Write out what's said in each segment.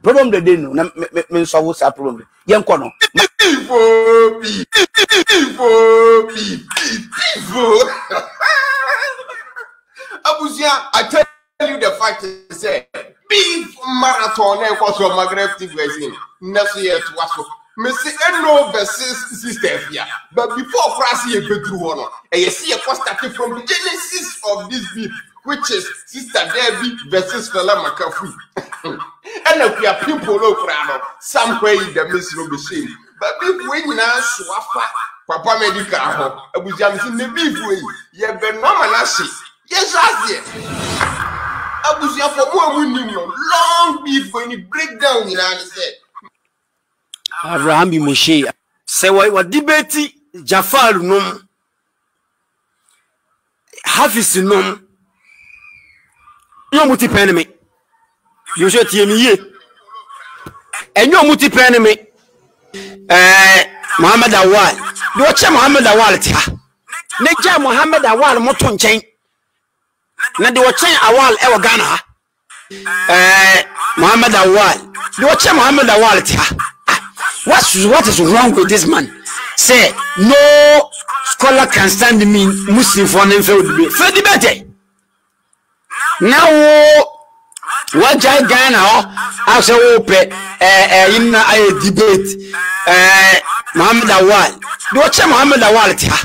problem the day no na me solve that problem yen ko no Abusia, I tell you the fact is say beef marathon and was your magnetic resin next year to us. Missy no versus sister here, but before crossing a bedroom honor, and you see a cost starting from the genesis of this beef, which is Sister Debbie versus Fela McAfee. And if we are people look somewhere in the midst of the machine, but if we now swap Papa Medical, I was just in the beef way, you have been normal. Yes, I was here for more long beef when you break down in answer. Abraham bi Moshe say what debate Jafar num Hafiz num yo muti peneme yo je tie mi ye enyo muti peneme Muhammad Awal do che Muhammad Awal tia ne ja Muhammad Awal moto nchen na de wo chen Awal e wo Ghana Muhammad Awal do che Muhammad Awal tia. What is wrong with this man? Say no scholar can stand me Muslim for an debate. For debate. Now what Ghana I say open in a debate Muhammad Awal. Do what Muhammad Awal tia.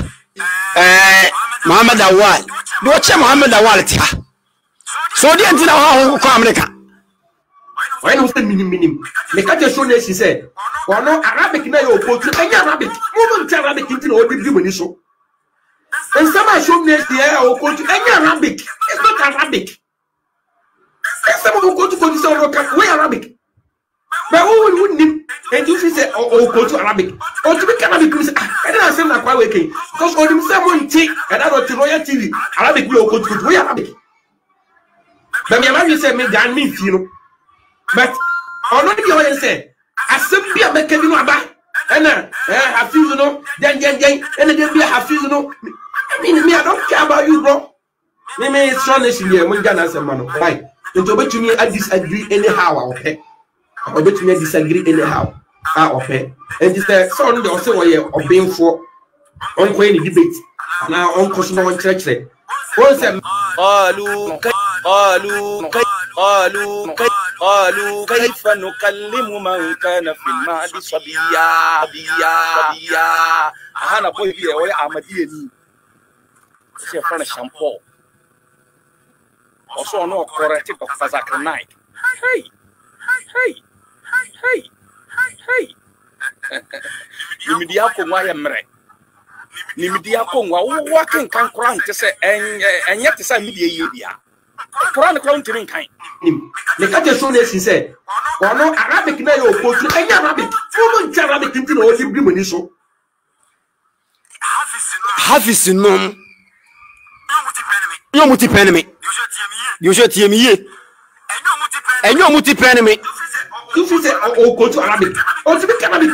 Muhammad Awal. Do what Muhammad Awal tia. So the end how America. Why not the minimum? The catcher show she said, or no Arabic na your poetry, and Arabic, woman Arabic into all the human show. And some show next year or poetry, and Arabic. It's not Arabic. Some will go to the way Arabic. But who wouldn't and you say, oh, go to Arabic. Or to be Arabic, I don't say that quite waking. Because for them, someone take and I don't to royal TV. Arabic will go to Arabic. But you say, me, Dan, me, you know. But on the other say, I simply a make you about and I feel no, then, and then be a feel no. I mean, me, I don't care about you, bro. Me, it's strong this year when Ghana said, man, right? Don't bet me, I disagree anyhow, okay? I bet me, I disagree anyhow, okay? And this son, they also were being for ongoing debate. Now, Uncle Snow and Church said, what's that? قالوا كيف نكلم من كان في المهد صبيا أنا بقول لك ويا عمديني سيفرنا شامبو also no correct of Fazak night hey nimedia ko nwa ya mre nimedia ko nwa wo kan kan kran te se enye te se media ye bia kran kran tirin kan the catcher show she said, or no Arabic na your poetry, and Arabic, woman Arabic into all the human show. Hafiz num yo muti peneme yo je tie mi ye enyo muti peneme you say oh go to Arabic or to be Arabic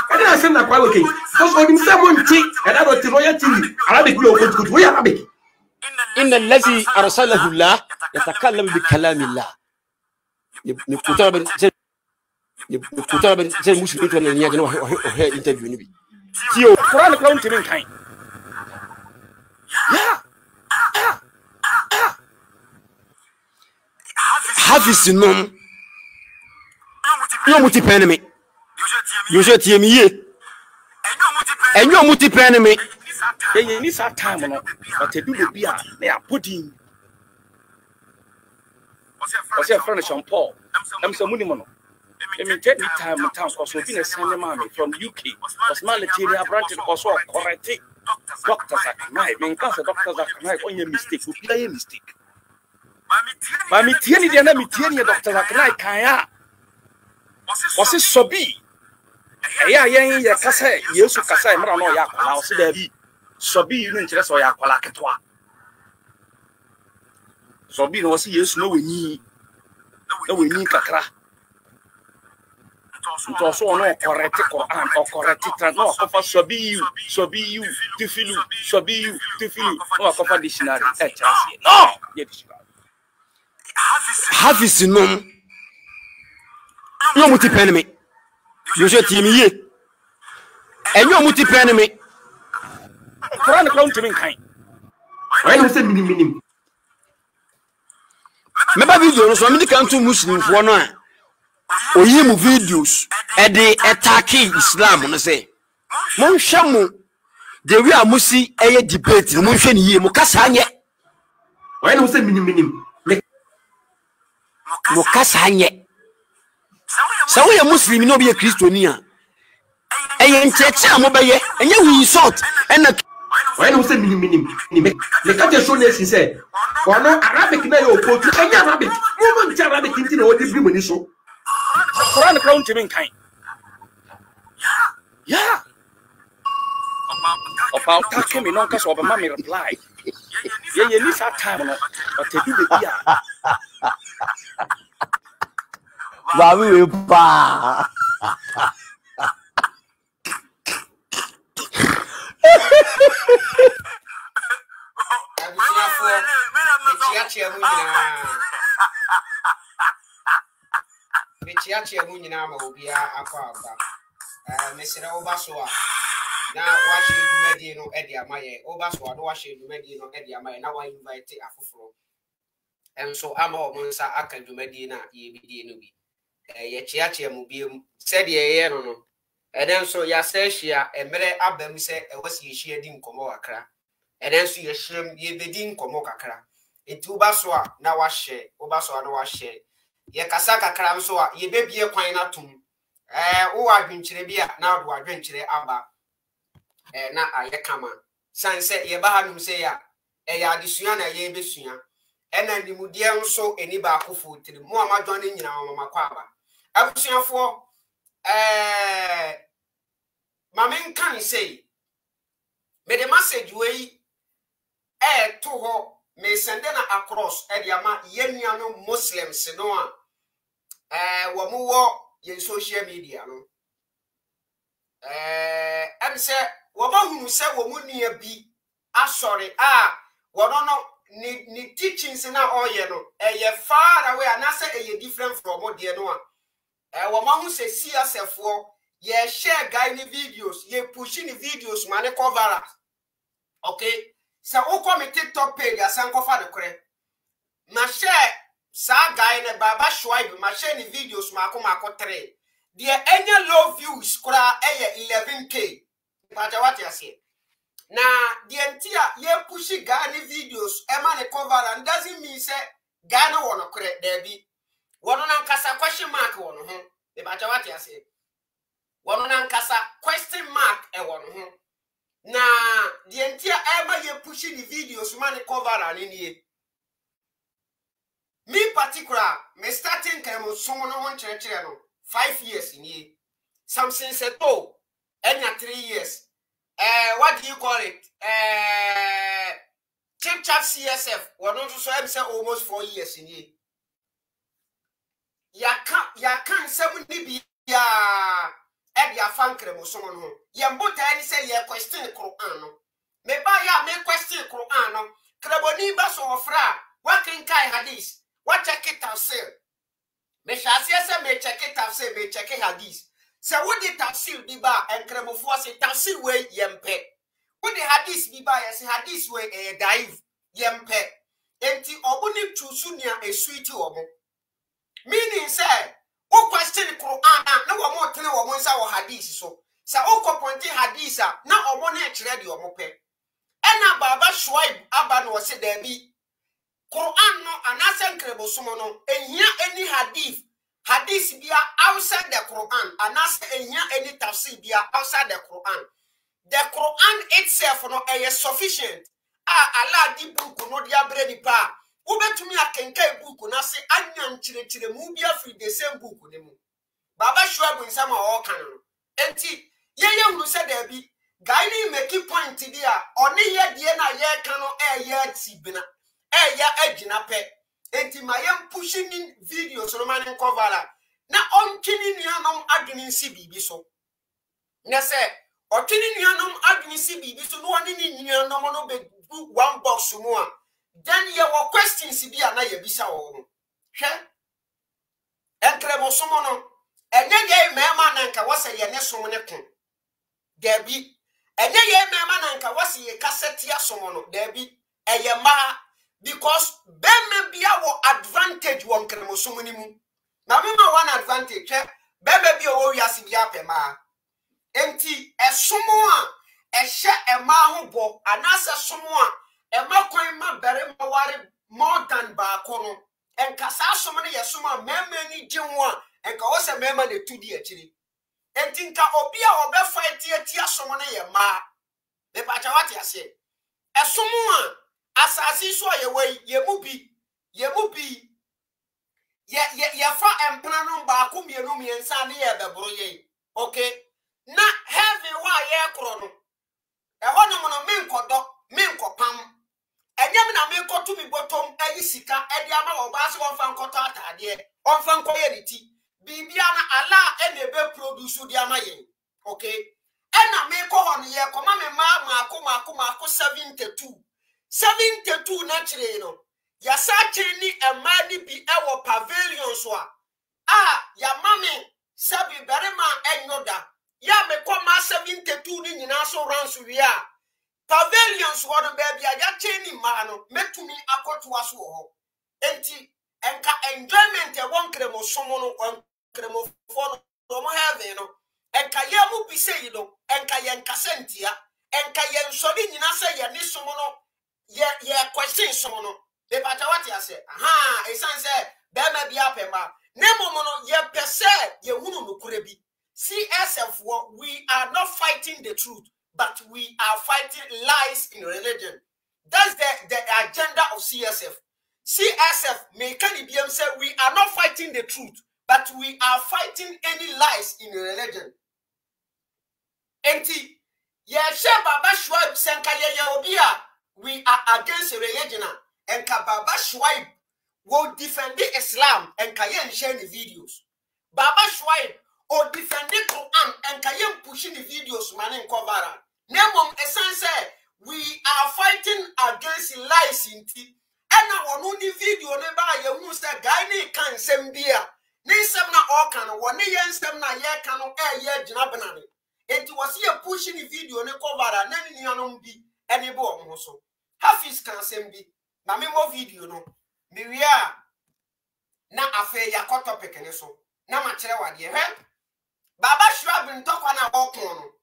I didn't say that quite okay because for him someone take and I don't royal TV Arabic will go to Arabic إن الذي أرسله الله يتكلم بكلام الله نكتب زي مش بيتو اللي نيجي وهي انترفيو نبي تيو قرآن كلام ترين كاين حافظ النوم يوم تبينمي يوجد تيمية أنيوم تبينمي يعني نسا time no but to do the beer they are putting what's your friend Sean Paul I'm so money mono I mean take me time in town because we've been a senior mommy from UK was malaria branch also correct doctors are right when cancer doctors are right on your mistake we play a mistake mami tieni dia na mi tieni doctors are right kan was it sobi ya yen ya kasa yesu kasa mra no ya kwala o se da bi sobi you nkyere so ya kwala ketwa sobi no se yesu no weni kakra to so no correct Quran or correct trans no kofa sobi you tifilu no kofa dictionary chance no ye dictionary Hafiz num You muti pen me. You should team ye. And you muti pen me. Koran the crown to me kind. When you say minim. Meba video so me kan to Muslim for no a. Oyi mu videos e dey attacking Islam no say. Mon hwamu the way amusi eye debate mon hwe ne yie mo kasa anye. When you say minim. Mo kasa anye. So we Muslim no be a Christiani a. Eye ncheche amobeye enye we insult and when you say minim. The catch show nation say, "For no Arabic na yo go to any Arabic. Woman tell Arabic into the what you bring so." Koran the crown to me kind. Yeah. About talking me no cause of mommy reply. Yeah, you need that time no. But to do the yeah. Baby we pa. Mechiachi amunyina ma obia akwa aba mesere obaso a na wahye dumadi no e de amaye obaso a no wahye dumadi no e de amaye na wa invite afoforo enso ama omonsa aka dumadi na ye bidie no bi ye chiachi amubiem said ye no enso ya sehia emere abam se e wasi yehia di nkomo akra enso ye hyiram ye bedi nkomo kakra etu obaso a na wahye obaso a no wahye ye kasa kakra nso a ye bebie kwan na tum wo adwenkyere bia na wo adwenkyere aba na aye kama sanse ye ba hanum se ya ya adesua na ye besua ena nimudie nso eni ba akofo tiri mo amadwan ne nyina mama kwa aba abusuafo mamen kan say me the message we to ho me send na across e ama yenua no Muslims no a wo mu wo ye social media no am say wo ba hunu say wo mu nia bi asori wo no ni teachings na oye no ye far away and say ye different from what dey no wo ma hu say CSFo ye share guy ni videos ye push ni videos mane cover okay so o come TikTok page asan kofa de kore ma share sa guy ne baba Shuib ma share ni videos ma ko 3 there any low views kura 11k but what you say na the entire ye push guy ni videos e ma ne cover and doesn't mean say guy no wono kore there be wono na nkasa question mark wono ho but what you say wono na nkasa question mark e wono ho na the entire ever ye pushing the videos man cover and in me particular me starting kemo someone no church no 5 years in here something said oh any 3 years what do you call it chip chat CSF one also so am say almost 4 years in here ya can 70 be ya e fan kremo someone ho ye mbota ani say ye question Quran no me ba ya me question Quran no kraboni ba so ofra wa kin kai hadith wa check it tafsir me shasi say me check it tafsir me check hadith say what the tafsir bi ba en kremo fo say tafsir we yempe what the hadith bi ba ya say hadith we dive yempe enti obuni tusunia esuiti omo meaning say o question Quran na wo mo tene wo mo nsa wo hadith so sa o ko ponti hadith na omo na e kire de omo pe ena baba Shuib aba no se da bi Quran no anase nkrebo somo no ehia any hadith bia outside the Quran anase ehia any tafsir bia outside the Quran itself no is sufficient Allah di book no dia bre ni pa ubetumi akenka book na se anya nchirechire mu bia free the same book ne mu baba Shuib nsama o kan no enti ye hunu se da bi guy ni make point dia oni ye die na ye kan no ye tibina ya agina pe enti mayam pushing in videos no man cover na ontini nuanom adwene nsi bibi so na se otini nuanom adwene nsi bibi so no oni ni nuanom no be one box mu a then ye wo questions bi na ye bisa wo hwe enkremo somo no And then ye mema nanka was a yenesomone. There be. And then ye mema nanka was ye cassetia somono. There be a yama because beme be our advantage one cremosuminimu. Mamma one advantage. Bebe be o yasibia pema. Empty a sumoa a share a mahubo, and as a sumoa, a makoima berema wari more than bacono, and cassa so many a suma memani jimwa, and cause a member the 2D actually. And think obia or be fight tia so many a ma. The Pachawatia say a sumoa as I see so away, ye mubi, ye fa and planum bacum yenumi and sani the broye. Okay. Na heavy wa ye krono e hono mo minko pam enyam na minko to mi bottom ayi sika e dia ma wo ba se won fa nkoto atade on fa nkoye ni ti bibia na ala e na be produce dia ma yen okay e na minko hono ye koma me ma 72 na kire no ya sa kire ni e ma ni bi e wo pavilion so ya mame sabi berema enyoda ya me koma 72 ni nyina so ranso wi a pavilions wono baby ya cheni mano metumi akoto aso ho enti enka enjoyment e won kremo somo no won kremo fo no mo have no enka ye mu bi se yi no enka ye nka sentia enka ye nsori nyina se ye ni somo no ye question somo no de bata what ya say aha e san se be ma bi apema nemo no ye pese ye hunu no kurebi CSF, we are not fighting the truth, but we are fighting lies in religion. That's the agenda of CSF. CSF, Mekanibiem said, we are not fighting the truth, but we are fighting any lies in religion. Enti, Yeshe Baba Shuib Senkaye Yaobia, we are against religion, and Baba Shuib will defend Islam and Kayen share the videos. Baba Shuib or defend the Quran and Kayem pushing the videos man in Kovara. Nemom Esan said, we are fighting against lies in tea. And now on the video never you must a guy can send beer. Nisem na okan, one yen sem na ye cano air jinabanani. And it was here pushing the video ne Kovara, nani yanom be any bo also. Half is can send be. Mamimo video no. Miria na afe ya koto pekeneso. Na machere wadie he. Baba Shuib ntokwa na bokono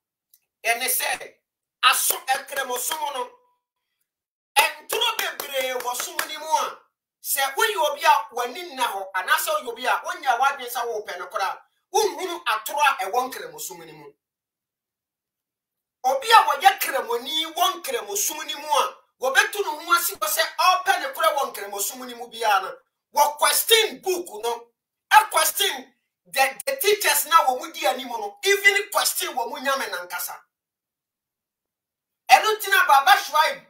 ene se aso ekremosomo no entro bebre wosomo ni mu a se woyi obi a wani na ho anase obi a onya wadwen sa wo pe no kora unhunu atoro a ewon kremosomo ni mu obi a woye kremoni won kremosomo ni mu a wo betu no hu asi ko se open ne kora won kremosomo ni mu bia na wo question book no a question the teachers now will do anymore. Even question what we nyame nankasa. Elutina Baba Shuib,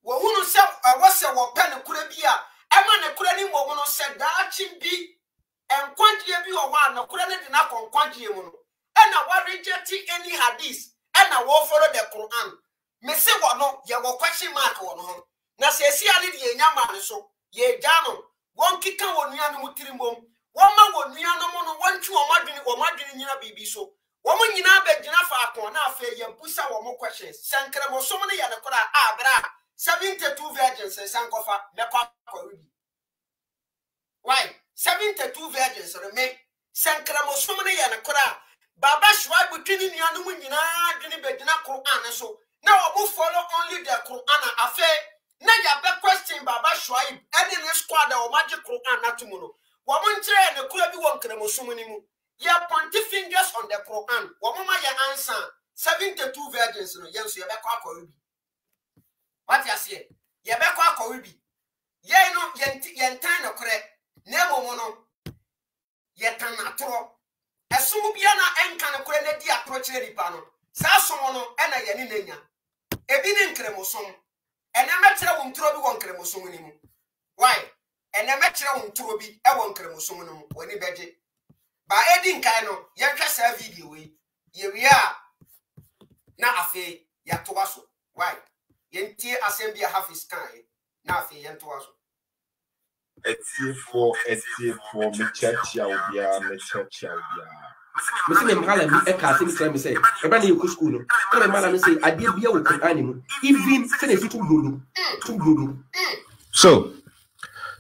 we won't say was a pen kurabia, a man a kurani woman said that chimbi and quantity be or one, no kurani did not on quantity mono. And I was rejecting any hadith, and I will follow the Quran. Me say what no, ye will question mark on home. Na se see a lady yaman so, ye jano, one kicker on yan mutirimum. Wama wo nua no mo no wantwe o madwene nyina bibi so womo nyina ba gina fa akon na afa ye busa wo mo questions sankre mo so mo ne ya ne kora abra 72 virgins sankofa me kwa rubi why 72 virgins me sankre mo so mo ne ya ne kora Baba Shuib twini nua no mo nyina dwene ba gina Quran so na wo follow only the Quran afa na ya be question Baba Shuib any ne squad o magic Quran atumuno Womantre and the Kurabi won Kremosumunimu. Ya pointy fingers on the Quran. Womama ya answer 72 virgins no yensu ya bekwa korubi. What ya say? Ya bekwa korubi. Ye no yentan no kore. Nemo mono. Ye tan atoro. Esumu bia na enka no kore na di approach re ripa no. Sa somo no e na ye ni nenya. Ebi ni nkremosom. Ena metre wo ntoro bi won kremosumunimu. Why? And I met you to be a one cremosominum when he bedded. By Edding Kano, young Cassa video. Here we are. Now a fee, Yatuaso. Why? Yentia assembly half his kind. Now fee Yantuaso. It's here for me church, me church. Me say me mala bi e ka me try me say e ba na you school no me mala me say ade bia wo Quran mu even say na fitu blodo so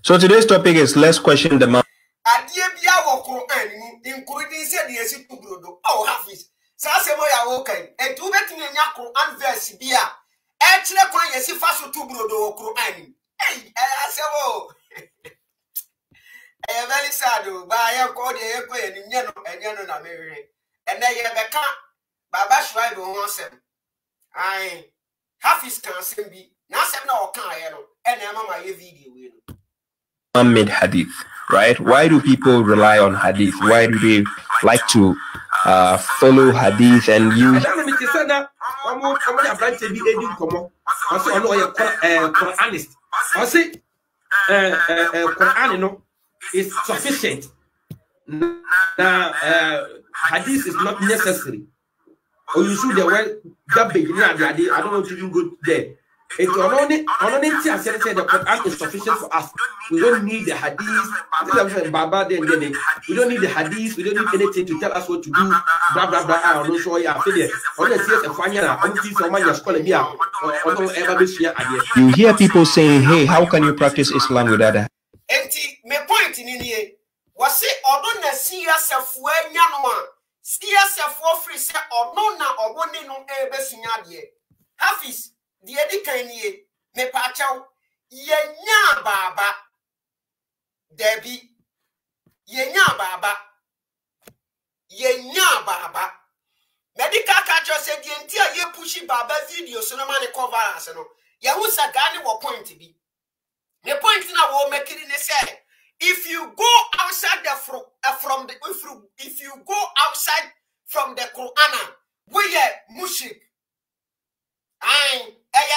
today's topic is let's question the man. Ade bia wo Quran mu including say the fitu blodo oh Hafiz sa se mo ya wo kan entu betumi nya Quran verse bia e kire kwan yesi fa so tu blodo wo Quran hey asebo I very sad but I am called the echo and you na me and then you beka Baba Shuib won sem I Hafiz can sem bi na sem na o kan aye no and am my video we no made hadith, right? Why do people rely on hadith? Why do they like to follow hadith and use Quran is sufficient. Now, hadith is not necessary. Or you should well garbage. I don't want to do good there. It's only said the Quran is sufficient for us. We don't need the hadith. Baba, then we don't need the hadith. We don't need anything to tell us what to do. Blah blah blah. I don't know. I feel it. You hear people saying, "Hey, how can you practice Islam without that?" My point in here was say, "Although na CSF we nyanwa, CSF free say, although na obone no ebe sunyadie, Hafiz." The edikanye me pachaw yenya baba Debbie yenya baba medical catcher said the entire ye pushy baba video so no man cover as no ya who sa gani wo point be the point na wo make it say if you go outside the from the if you go outside from the Quran we are mushrik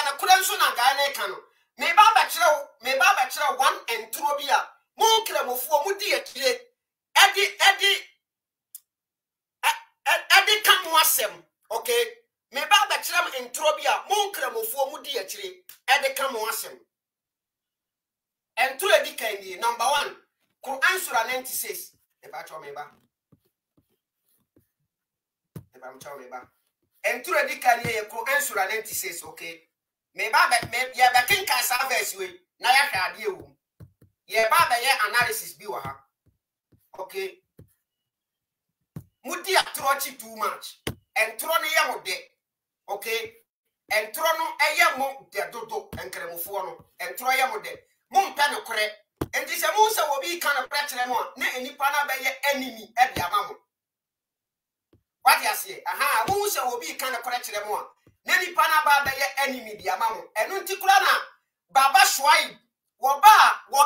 na kurenso na gane kanu me baba chira 1 and 2 bia mo nkremofuo mu di akire edi kan wasem okay me baba chira in 2 bia mo nkremofuo mu di akire edi kan wasem and 2 edi kan ni number 1 Quran surah 96 e ba cho me ba and 2 edi kan ni Quran surah 96 okay me baba me ya ba kin ka sa verse we na ya hwade ewu ye baba ye analysis bi wa ha okay mudi atrochi too much and tro no ye mo de okay and tro no eye mo de dodo enkremofo no and tro ye mo de mo mpa no kore enti se mo se wo bi kan na pretere mo na enipa na be ye enemy e bia ma mo what you say aha mo se wo bi kan na kore tere mo neni pana baba ye enemy bi amamo enu ntikura na Baba Shuib wo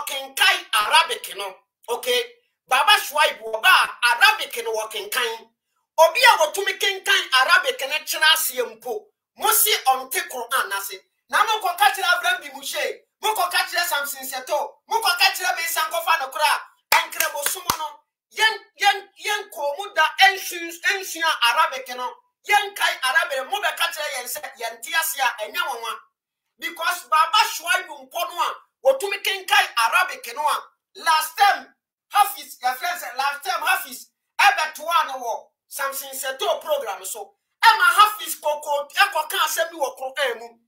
kenkai Arabic no okay Baba Shuib wo ba Arabic no wo kenkai obi a wo tumi kenkai Arabic ne kyera ase mpo mosi onte Quran ase na mo ko ka kyera Abraham bi mushe mo ko ka kyera Samson seto mo ko ka kyera be sankofa no kura enkre bo sumo no yen ko mu da ensia Arabic no Yankai Arabic mo be catch yen say yen tiasia enya wonwa because Baba Shuib mponwa wotumi kenkai Arabic no last time Hafiz your friends last time Hafiz ebe to one wo something seto program so ema Hafiz koko kan asem bi wo Quran mu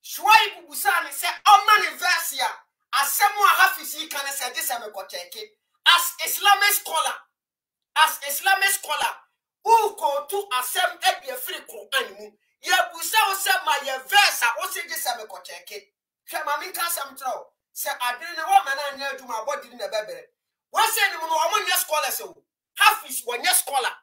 Shuib busani say o man verse ya asem wa Hafiz kan say this am ko check as Islamic scholar who go to asem e free Quran mu ye busa o se ma ye verse o se je se me ko check hwe ma min ka sam tro se adene ne wo mana anya aduma body ne bebere wo se ni mu no wo nya scholar se o Hafiz wo nya scholar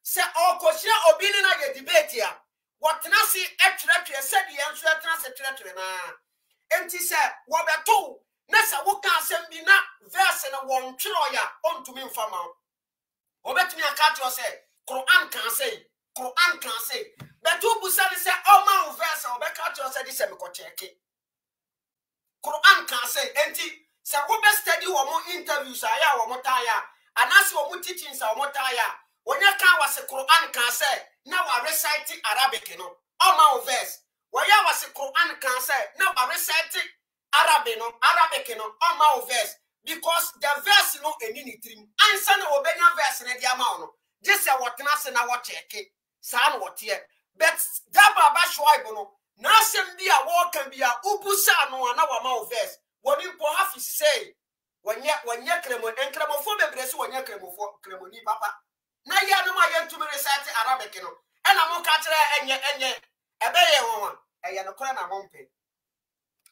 se o ko hira obi ni na ye debate ya what na si etretwe se de enso etna se tretre na enti se wo beto na se wo ka asem bi na verse na wo ntwero ya ontumi mfama wo betumi aka tro se Quran can say but you busali say oh man verse o be catch you say this me ko check Quran can say enti say wo be study wo mo interviews aya wo mo taya anase wo mo teachings wo mo taya wonya kan was Quran can say na wa recite Arabic no oh man verse wo ya was Quran can say na wa recite Arabic no oh man verse because the verse no eni ni trim ansa na wo be nya verse na dia ma no just say what na na what check san what here but that baba Shuib no na sem bi a wo kan bi a ubusa no na wa ma verse woni mpo hafi say wanya kremofo bebre so wanya kremoni papa na ya no ma yentumi recite Arabic no e na mo ka kire enye ebe ye won eye no kora na mompe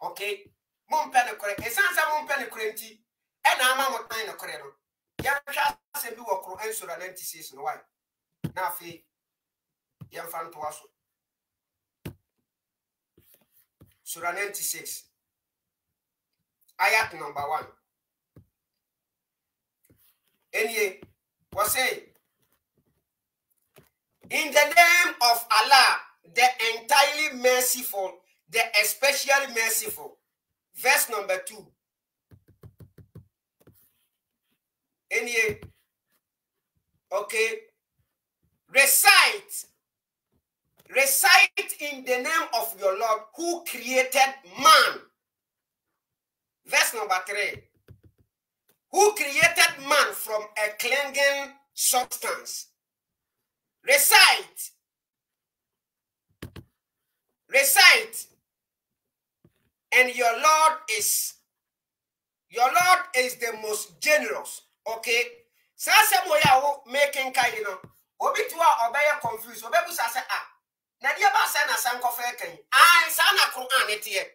okay mompe ne kore esansa mompe ne kore nti e na ama mo tan ne kore no ya twa se bi wo Quran sura 96 no why na fi ya fanto aso sura 96 ayat number 1 Anyway, was say, in the name of Allah, the entirely merciful, the especially merciful. Verse number 2. Anyway, okay. Recite in the name of your Lord who created man. Verse number 3. Who created man from a clinging substance. Recite. And your Lord is the most generous. Okay? Sasa moya wo making kind no. Obi tuwa obeye confused. Obebu sasa na dia ba sa na sankofa kan. Sa na Quran etie.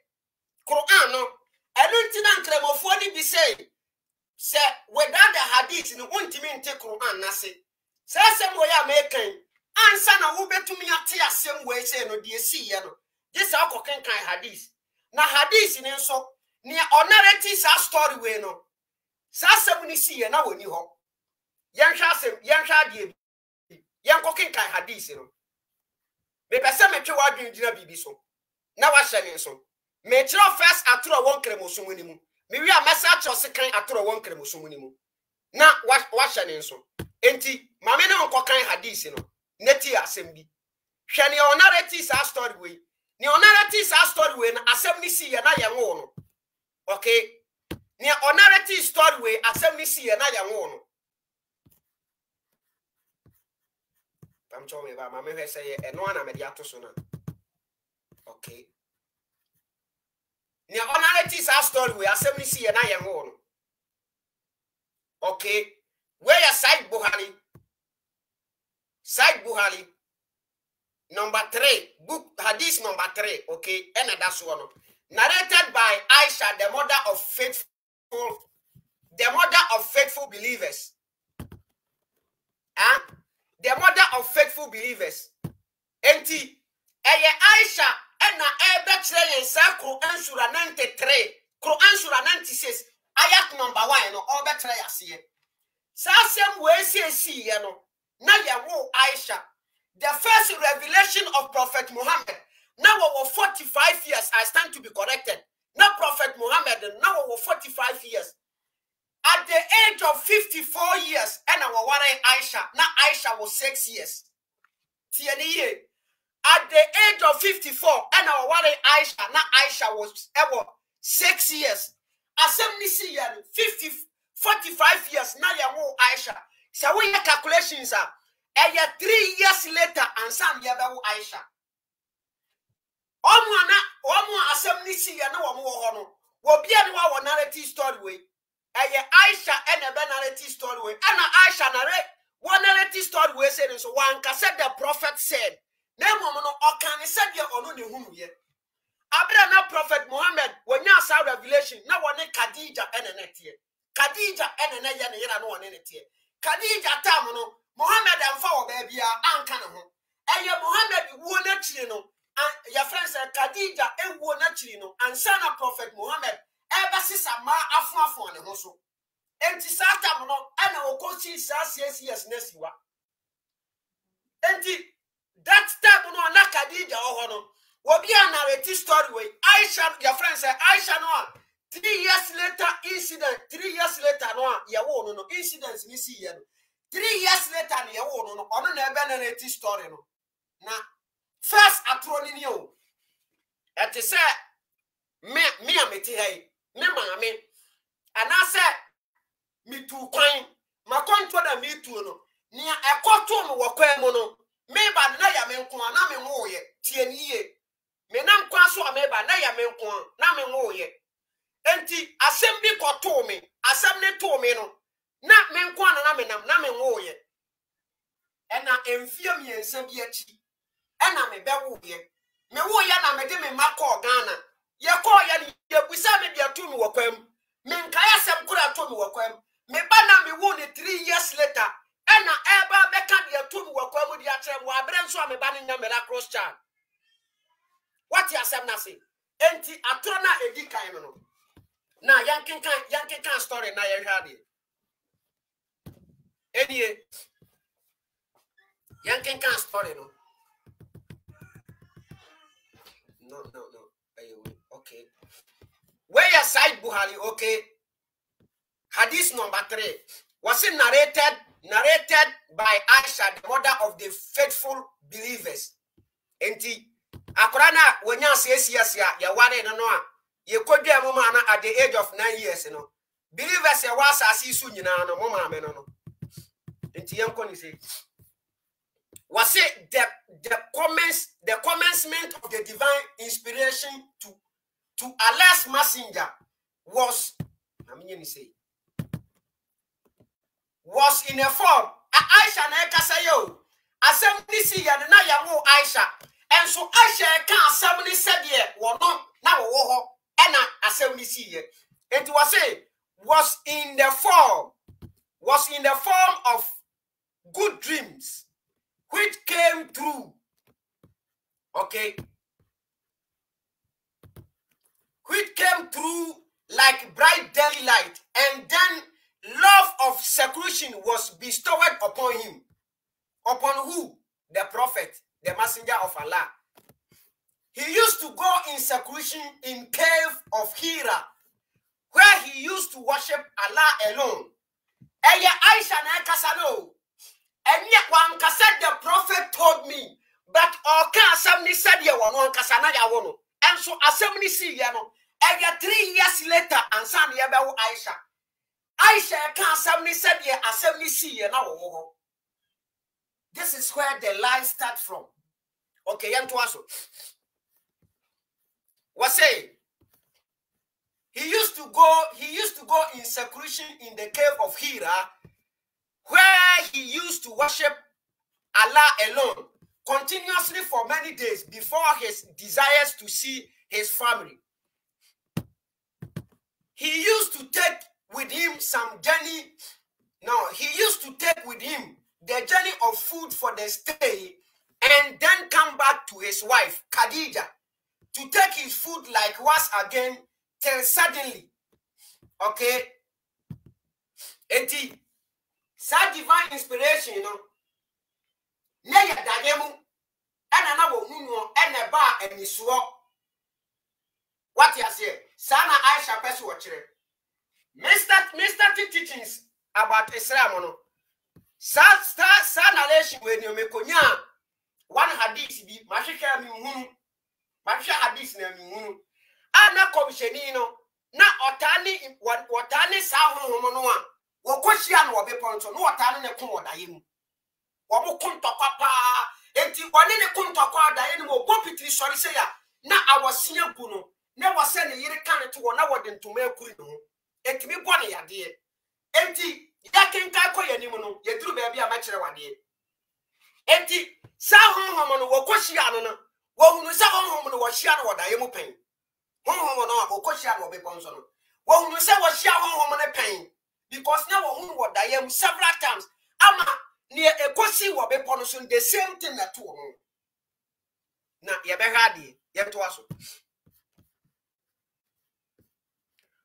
Quran no. Enu ntina nkremofo ni bi say say without the hadith no untimi nte Quran na se say moya mekan ansa na wo betumi ate asem we say no de esi ye no this akoken kan hadith na hadith ni nso ne narrative sa story we no sa asem ni si ye na woni ho yen hwa asem yen hwa de yen koken kan hadith no me pese metwe wadwen gina bibi so na wa hye ne nso me tro first atro won kremoso woni mu me wi a message o sekan atoro won kremoso mu ni mu na wa hye ne nso enti mame ne nkokan hadith no neti asem bi hwe ne o narrative sa story we ne o narrative sa story we na asem ni si ye na ye wo no okay ne o narrative story we asem ni si ye na ye wo no tam cho me ba mame hwe say e no na me dia to so na okay ne narrative sa story we asem ni si ye na ye wo no okay where your side Buhari number 3 book hadith number 3 okay and that's one narrated by Aisha the mother of faithful believers the mother of faithful believers enti Aisha na betre yen sa Quran sura 93 Quran sura 96 ayat number 1 no all betre yase sasem we see ye no na ye wo Aisha the first revelation of Prophet Muhammad now over 45 years I stand to be corrected now Prophet Muhammad now over 45 years at the age of 54 years and our warren Aisha now Aisha was 6 years at the age of 54 and our warren Aisha now Aisha was 6 years asem ni see 45 years now ya wo Aisha so we calculations are 3 years later and some ya be wo Aisha omo asem ni see ya na wo mo ho no wo bia ni wa narrative story we Aisha and a narrative story we and Aisha narrative story we say so one can said the prophet said name no okan said ye onu ne hunu ye abra na Prophet Muhammad when ya saw revelation na woni Khadija enenetie Khadija enene ye ne yira no woni netie Khadija tam no Muhammad amfa wo ba bia anka ne ho Muhammad wo na chiri no your friend said Khadija ewo na chiri no ansa na Prophet Muhammad eba sisa ma afuafo ne ho so enti satam no ana okochi sa years nesiwa enti that time no na Khadija ho no Wobi a narrative story way. Aisha, your friend said, Aisha no. 3 years later, incident. 3 years later, no. Ya wo no incidents ni see ya. 3 years later, ya wo no. Ono na ebe narrative story no. Na first atroni ni o. Ete say me ameti hay. Me maame. Ana say me tu kwan. Ma konto da me tu no. Nia ekoto me wakwa mu no me ba na ya me nko na me ho ye tie niye me nam kwa so me ba na ya me nko na me ho ye enti asem bi koto me asem ne to me no na me nko na me nam na me ho ye ena emfie mi ensem bi achi ena me be wo ye me wo ye na me de me makọ Ghana ye ko ye ni ye busa me bia to me wakwam me nka ya sem kura to me wakwam me ba na me wo ne 3 years later ena eba beka de to me wakwam di atrem wa bre nso me ba ne nya me la cross child what you asem na say enti atro na edi kan no na yankenkan story na ye hwade enie yankenkan story no no okay where your side Buhari okay hadith number 3 was it narrated by Aisha, the mother of the faithful believers. Enti akorana wonya siesia ya ware no a ye kodwa mu ma na at the age of 9 years no believers ya was asisu nyina no mo ma me no enti yanko ni say was it the commencement of the divine inspiration to Allah's messenger was in a form Aisha na kasa yo asem ni si ya na ya wo Aisha and so Aisha can asem ni said ye wono na wo ho ena asem ni si ye it was in the form of good dreams which came through like bright daylight, and then love of seclusion was bestowed upon him. Upon who? The prophet, the messenger of Allah. He used to go in seclusion in cave of Hira, where he used to worship Allah alone. Eye Aisha na kasano. And yet one said the prophet told me, but oka asem said ye wono kasana ya wono. And so asem ni si ye no. And 3 years later, and son Yabaw Aisha. Aisha can't assembly said ye assembly see ye now. This is where the lie starts from. Okay, Yantuaso. Was saying he used to go in seclusion in the cave of Hira, where he used to worship Allah alone continuously for many days before his desires to see his family. He used to take with him the journey of food for the stay, and then come back to his wife, Khadija, to take his food likewise again till suddenly. Okay? And that divine inspiration, you know, Neya Dagemu, and another woman, and a bar and his swap. What you say? Sana Aisha Pesu watcher. Mr. Teachings about Islam. No. Sana nation when you make one hadith be Mashika Munu. Masha hadith na Munu. Ana commissionino. Na otani sa homonoa. Wokoshian wa beponso. No otani ne kumo dayim. Wabu kuntokwa pa. Enti wanene kuntokwa dayim wo bopitri sorry say ya. Na awasinya guno. Never send a year can to one hour than to make you. It me one ya dear. Empty, yakin kako yanimono, ye drew baby a match one day. Empty, Sahon or Koshiana, won't the Sahon was Shiano or Diamo pain. Home or Koshiano be Bonson. Won't say was Shiano a pain, because now whom what I am several times. Ama near a Kosi will be punishing the same thing at home. Now, Yabahadi, Yabtuaso.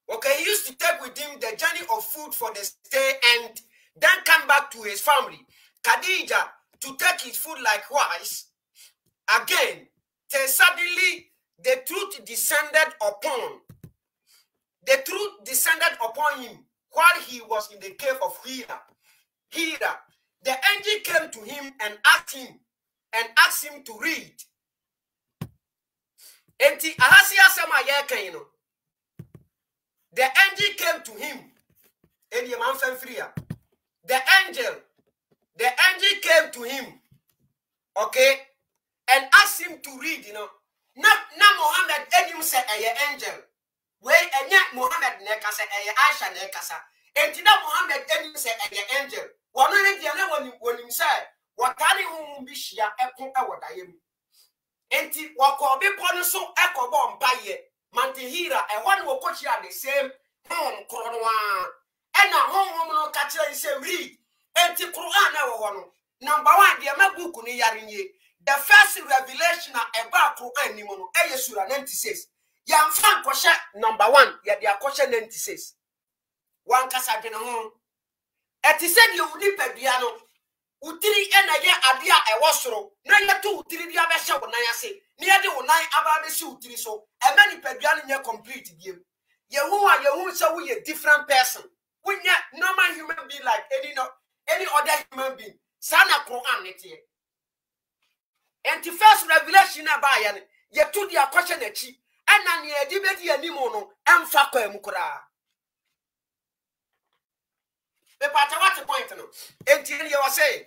Okay, he used to take with him the journey of food for the stay and then come back to his family. Khadija to take his food likewise. Again, till suddenly the truth descended upon him while he was in the cave of Hira. The angel came to him and asked him to read. Enti ahasia sama yekaino. The angel came to him. The the angel came to him, okay, and asked him to read, you know. Not Muhammad and say a angel. Wait, and yet Muhammad nekasa a Aisha nekasa. And Tina Muhammad and say a angel. One of the other when him said, what can you be shia echo what I am? And what call be so echo bomb by ye, Mantihira, and one will coach you the same home, Corona. And a home woman catcher and say, read. And the Quran, number one, the Amabuku ni yarinye. The first revelation about Quran ni mono. Sura 96. Yam fan kosha number one. Ya dia kosha 96. One kasa dena hon. Eti said you nipe diano. Utiri ena ye adia e wasoro. Na ye tu utiri dia be sha wona yase. Ni ye de wona aba be shi utiri so. E ma nipe diano nye complete biem. Ye hu say we a different person. We normal human being like any other human being. Sana Quran netie. And the first revelation about yan, ye to the question at chi, and nan ye dibedi animono, and fako emukura. The part of what the point no. Until you was saying,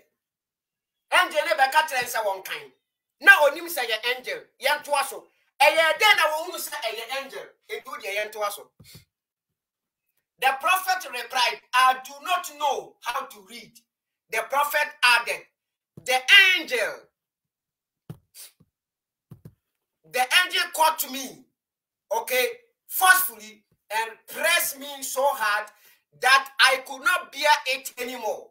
angel never catch and say one kind. Now on him say an angel, yan to us. And then I will say an angel, include the yan to us. The prophet replied, I do not know how to read. The prophet added, the angel caught to me, okay, forcefully and pressed me so hard that I could not bear it anymore.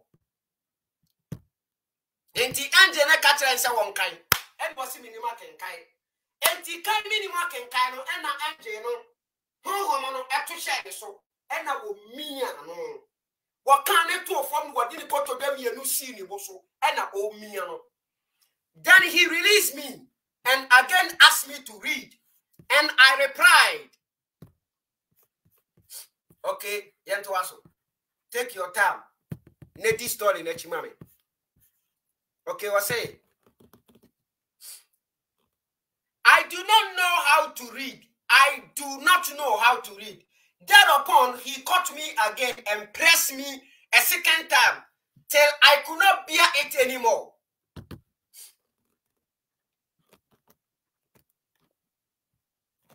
And the angel catch and say one kind, and was minima can kind. And the kind minima can kind, and an angel, no, at to share so, and I will me no. What can it do from what didn't go to them you see and I owe me no. Then he released me and again asked me to read. And I replied, okay, Yantuaso, take your time. Net this story, Nechimami. Okay, what say? I do not know how to read. I do not know how to read. Thereupon, he caught me again and pressed me a second time till I could not bear it anymore.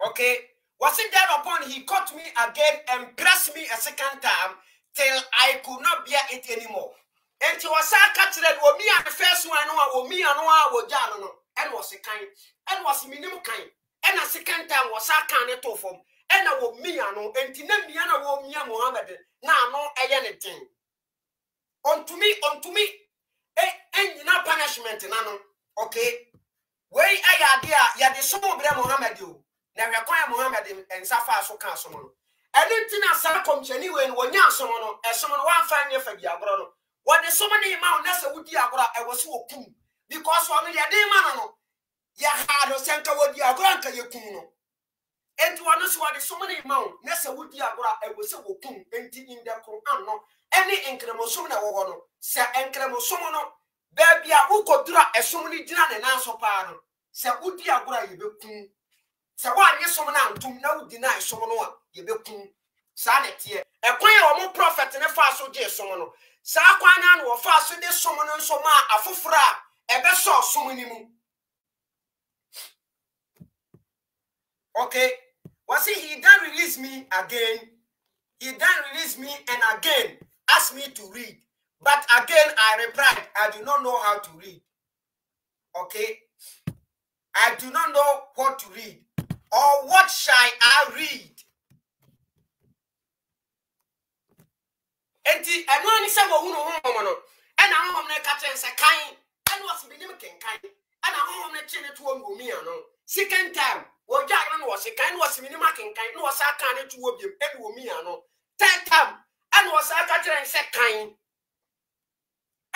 Okay, was it thereupon he caught me again and pressed me a second time till I could not bear it anymore. And he was catching that me and the first one, or me and one Jano, and was a kind, and was minimum kind, and a second time was a kind of form. And I will me and Tinemiana will me Mohammed. Now, no, anything. Unto me, and no punishment, nano. Okay. Where I idea, ya the son of Mohammed you. Now require Mohammed and Safa so can't someone. I don't think I saw come to anywhere when you're someone, as someone one fine year for Diabro. What the so many amount, that's a wood Diabra, I was so cool. Because one of your day, man, ya had a center with Diabranca, you kuno. And to understand so many amount, Nessa would Diabra, I was so cool, and in the Quran, any incremosona or say incremosona, baby, who could draw a so many dinner and answer pardon. Say, would Diabra, you be cool. Say, why, yes, someone to no deny someone, you be cool. Sanity, a queen or more prophet and a fast so dear someone. Sakwanan or fast so this someone and so ma, a fufra, a best saw so many moon. Okay. Was he then released me again? He then released me and again asked me to read. But again I replied, I do not know how to read. Okay? I do not know what to read. Or what shall I read? And I know any some woman, and I want to catch and say, kind, and what's beginning kind, and I want to change it to one woman. Second time. Well, Jagan was a kind was minimaking kind, was a kind to work you and womiano. Third time, and was a catcher and said kind.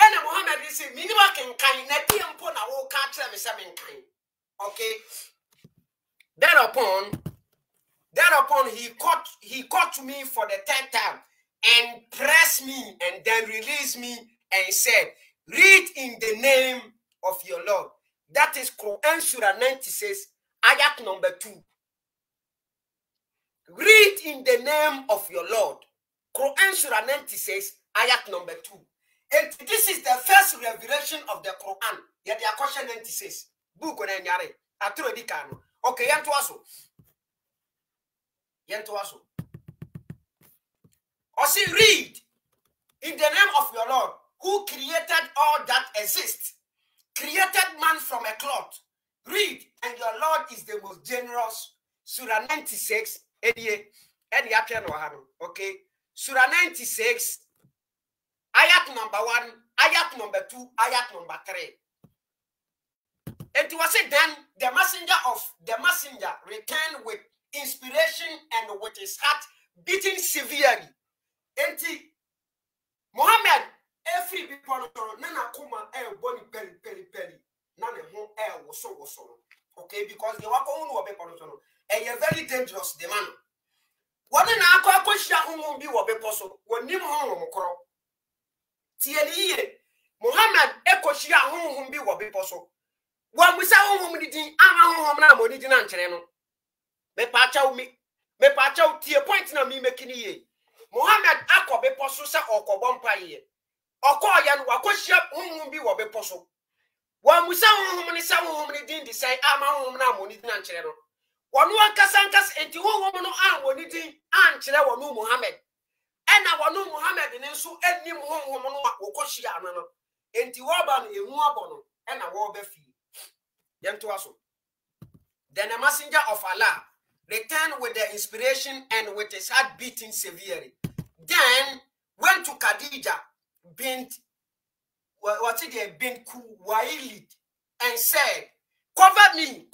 And a Mohammed is minimaking kind, that the Ampona will catch them seven kind. Okay. Thereupon he caught me for the third time and pressed me and then released me and said, read in the name of your Lord. That is Quran Surah 96. Ayat number 2. Read in the name of your Lord. Quran Surah 96, ayat number 2. And this is the first revelation of the Quran. Yet the question 96. Book on Enyare. Atro dikano. Okay, yantuaso. Yantuaso. Osi read in the name of your Lord, who created all that exists, created man from a cloth. Read, and your Lord is the most generous. Surah 96. Okay. Surah 96. Ayat number 1, ayat number 2, ayat number 3. And it was said then the messenger returned with inspiration and with his heart beating severely. And Muhammad, every people nana kuma boni peli nana ho woso. Okay, because they were going to be a very dangerous the man. What an aqua won't be what be possible when you home. Tieli Muhammad Ekoshia won't be what be possible. When we say home did home now, money didn't channel. Me pacha tia point na me making ye. Muhammad Aqua be possible or cobompa ye. Or call yan wakoshia won't be what be possible. When we say home didn't decide home now, money didn't channel. One Kasankas and two woman no didn't answer our new Muhammad. And our new Muhammad and so any woman Okoshia and Tiwaban in Wabono and a war befi. Yantuaso. Then a messenger of Allah returned with the inspiration and with his heart beating severely. Then went to Khadija bint Kuwailid and said, cover me.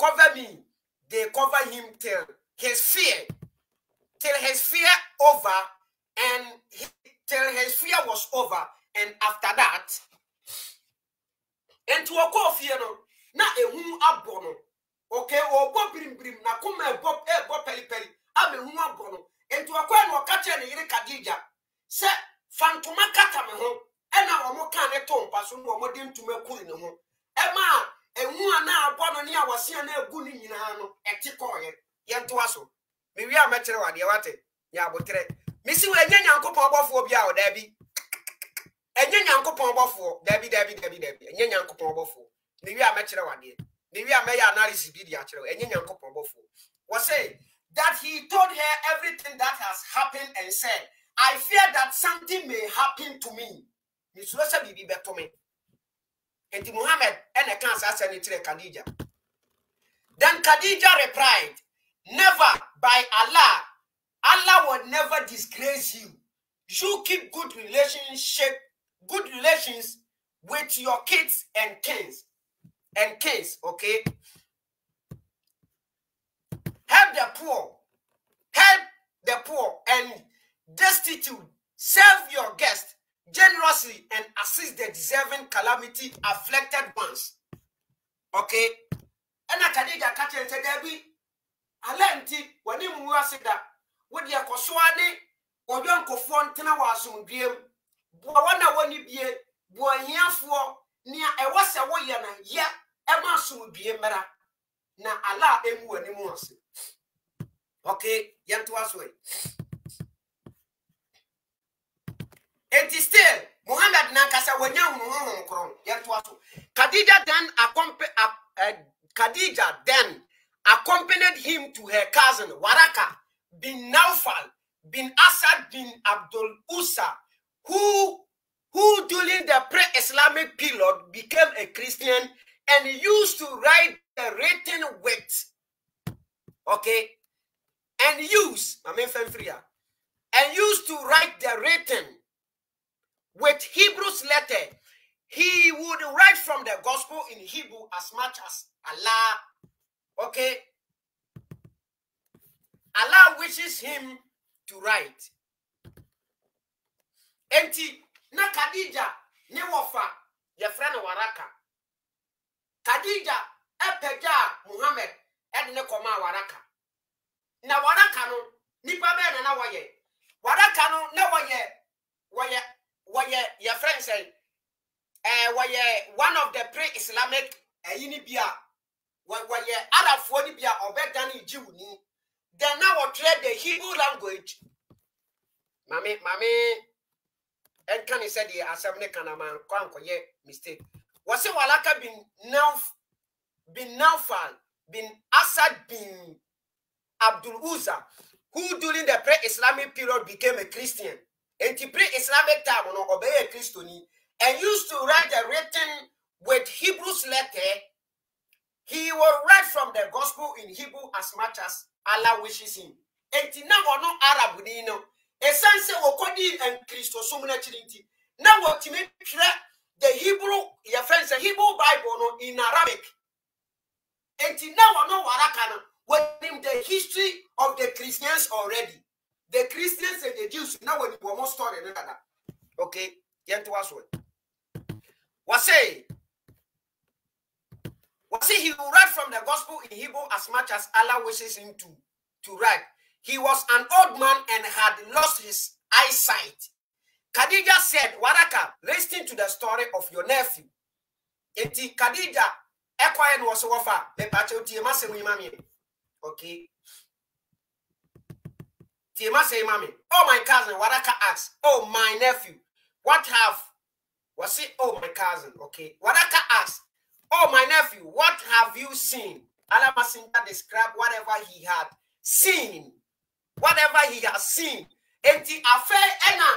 They cover him till his fear was over, and after that, and to a coffee, na a whom abono. Okay, or bob brim na come bob peli, I'm a whom abono, and to a coin or catcher and Kadija. Say, Fantoma Katame home, and our more can at home, Passon or modern to me cool in the home. Emma. And one now upon near was here no good in Hano, a ticoy, Yantuaso. Maybe I met her on the water. Yabotre. Missy, a young uncle for Biao, Debbie. A young uncle for Debbie, a young uncle for. Maybe I met her one day. Maybe I may analysis video, a young uncle for. Was say that he told her everything that has happened and said, I fear that something may happen to me. Miss Rosa be better to me. And Muhammad and a cancer sent it to Khadija. Then Khadija replied, never, by Allah. Allah will never disgrace you. You keep good relations with your kids and kins. Okay? Help the poor and destitute. Serve your guests generously and assist the deserving calamity afflicted ones. Okay? And I can catch it Debbie. Alenti, when you said that, with your Koswani, or young Kofontina was on game, Buana when you be a boy for near a was a wayana, yeah, a mass would be a matter. Now, Allah emu anymore. Okay, Yantuasway. And still, Muhammad Nankasa when young Khadija then accompanied him to her cousin Waraka bin Naufal bin Asad bin Abdul Usa, who during the pre-Islamic period became a Christian and used to write the written with, okay, and used to write the written with Hebrew's letter. He would write from the gospel in Hebrew as much as Allah, okay, Allah wishes him to write. Enti na Khadija ne wofa ye friend Waraka. Khadija epeja Muhammad ne koma Waraka. Na Waraka no nipa be na woye. Waraka no na woye your friend say woye one of the pre-Islamic yinibia woye Arabfo ni bia obedani Jew ni. Then now we trade the Hebrew language. Mami and can he said the assembly kanaman kwanko ye mistake. Was it Walaka bin Naufal bin Asad bin Abdul Uzza, who during the pre-Islamic period became a Christian, and the pre-Islamic time obey a Christian, and used to write a written with Hebrew's letter. He will write from the gospel in Hebrew as much as Allah wishes him. And now no Arab no. A sense of Okodi and Christos Trinity. Now what you make the Hebrew, your friends, the Hebrew Bible no in Arabic. And now no Warakana. What in the history of the Christians already. The Christians and the Jews now when you almost started another. Okay, he will write from the gospel in Hebrew as much as Allah wishes him to write. He was an old man and had lost his eyesight. Khadija said, Waraka, listen to the story of your nephew. Eti Khadija, Ekwayen was wafa, Lepacho Tiema se mami. Okay. Tiema se mami. Oh, my cousin, Waraka asked, oh, my nephew, was it? Oh, my cousin, okay. Waraka asked, oh, my nephew, what have you seen? Alamasinta described whatever he had seen. Whatever he has seen. And the affair, Anna,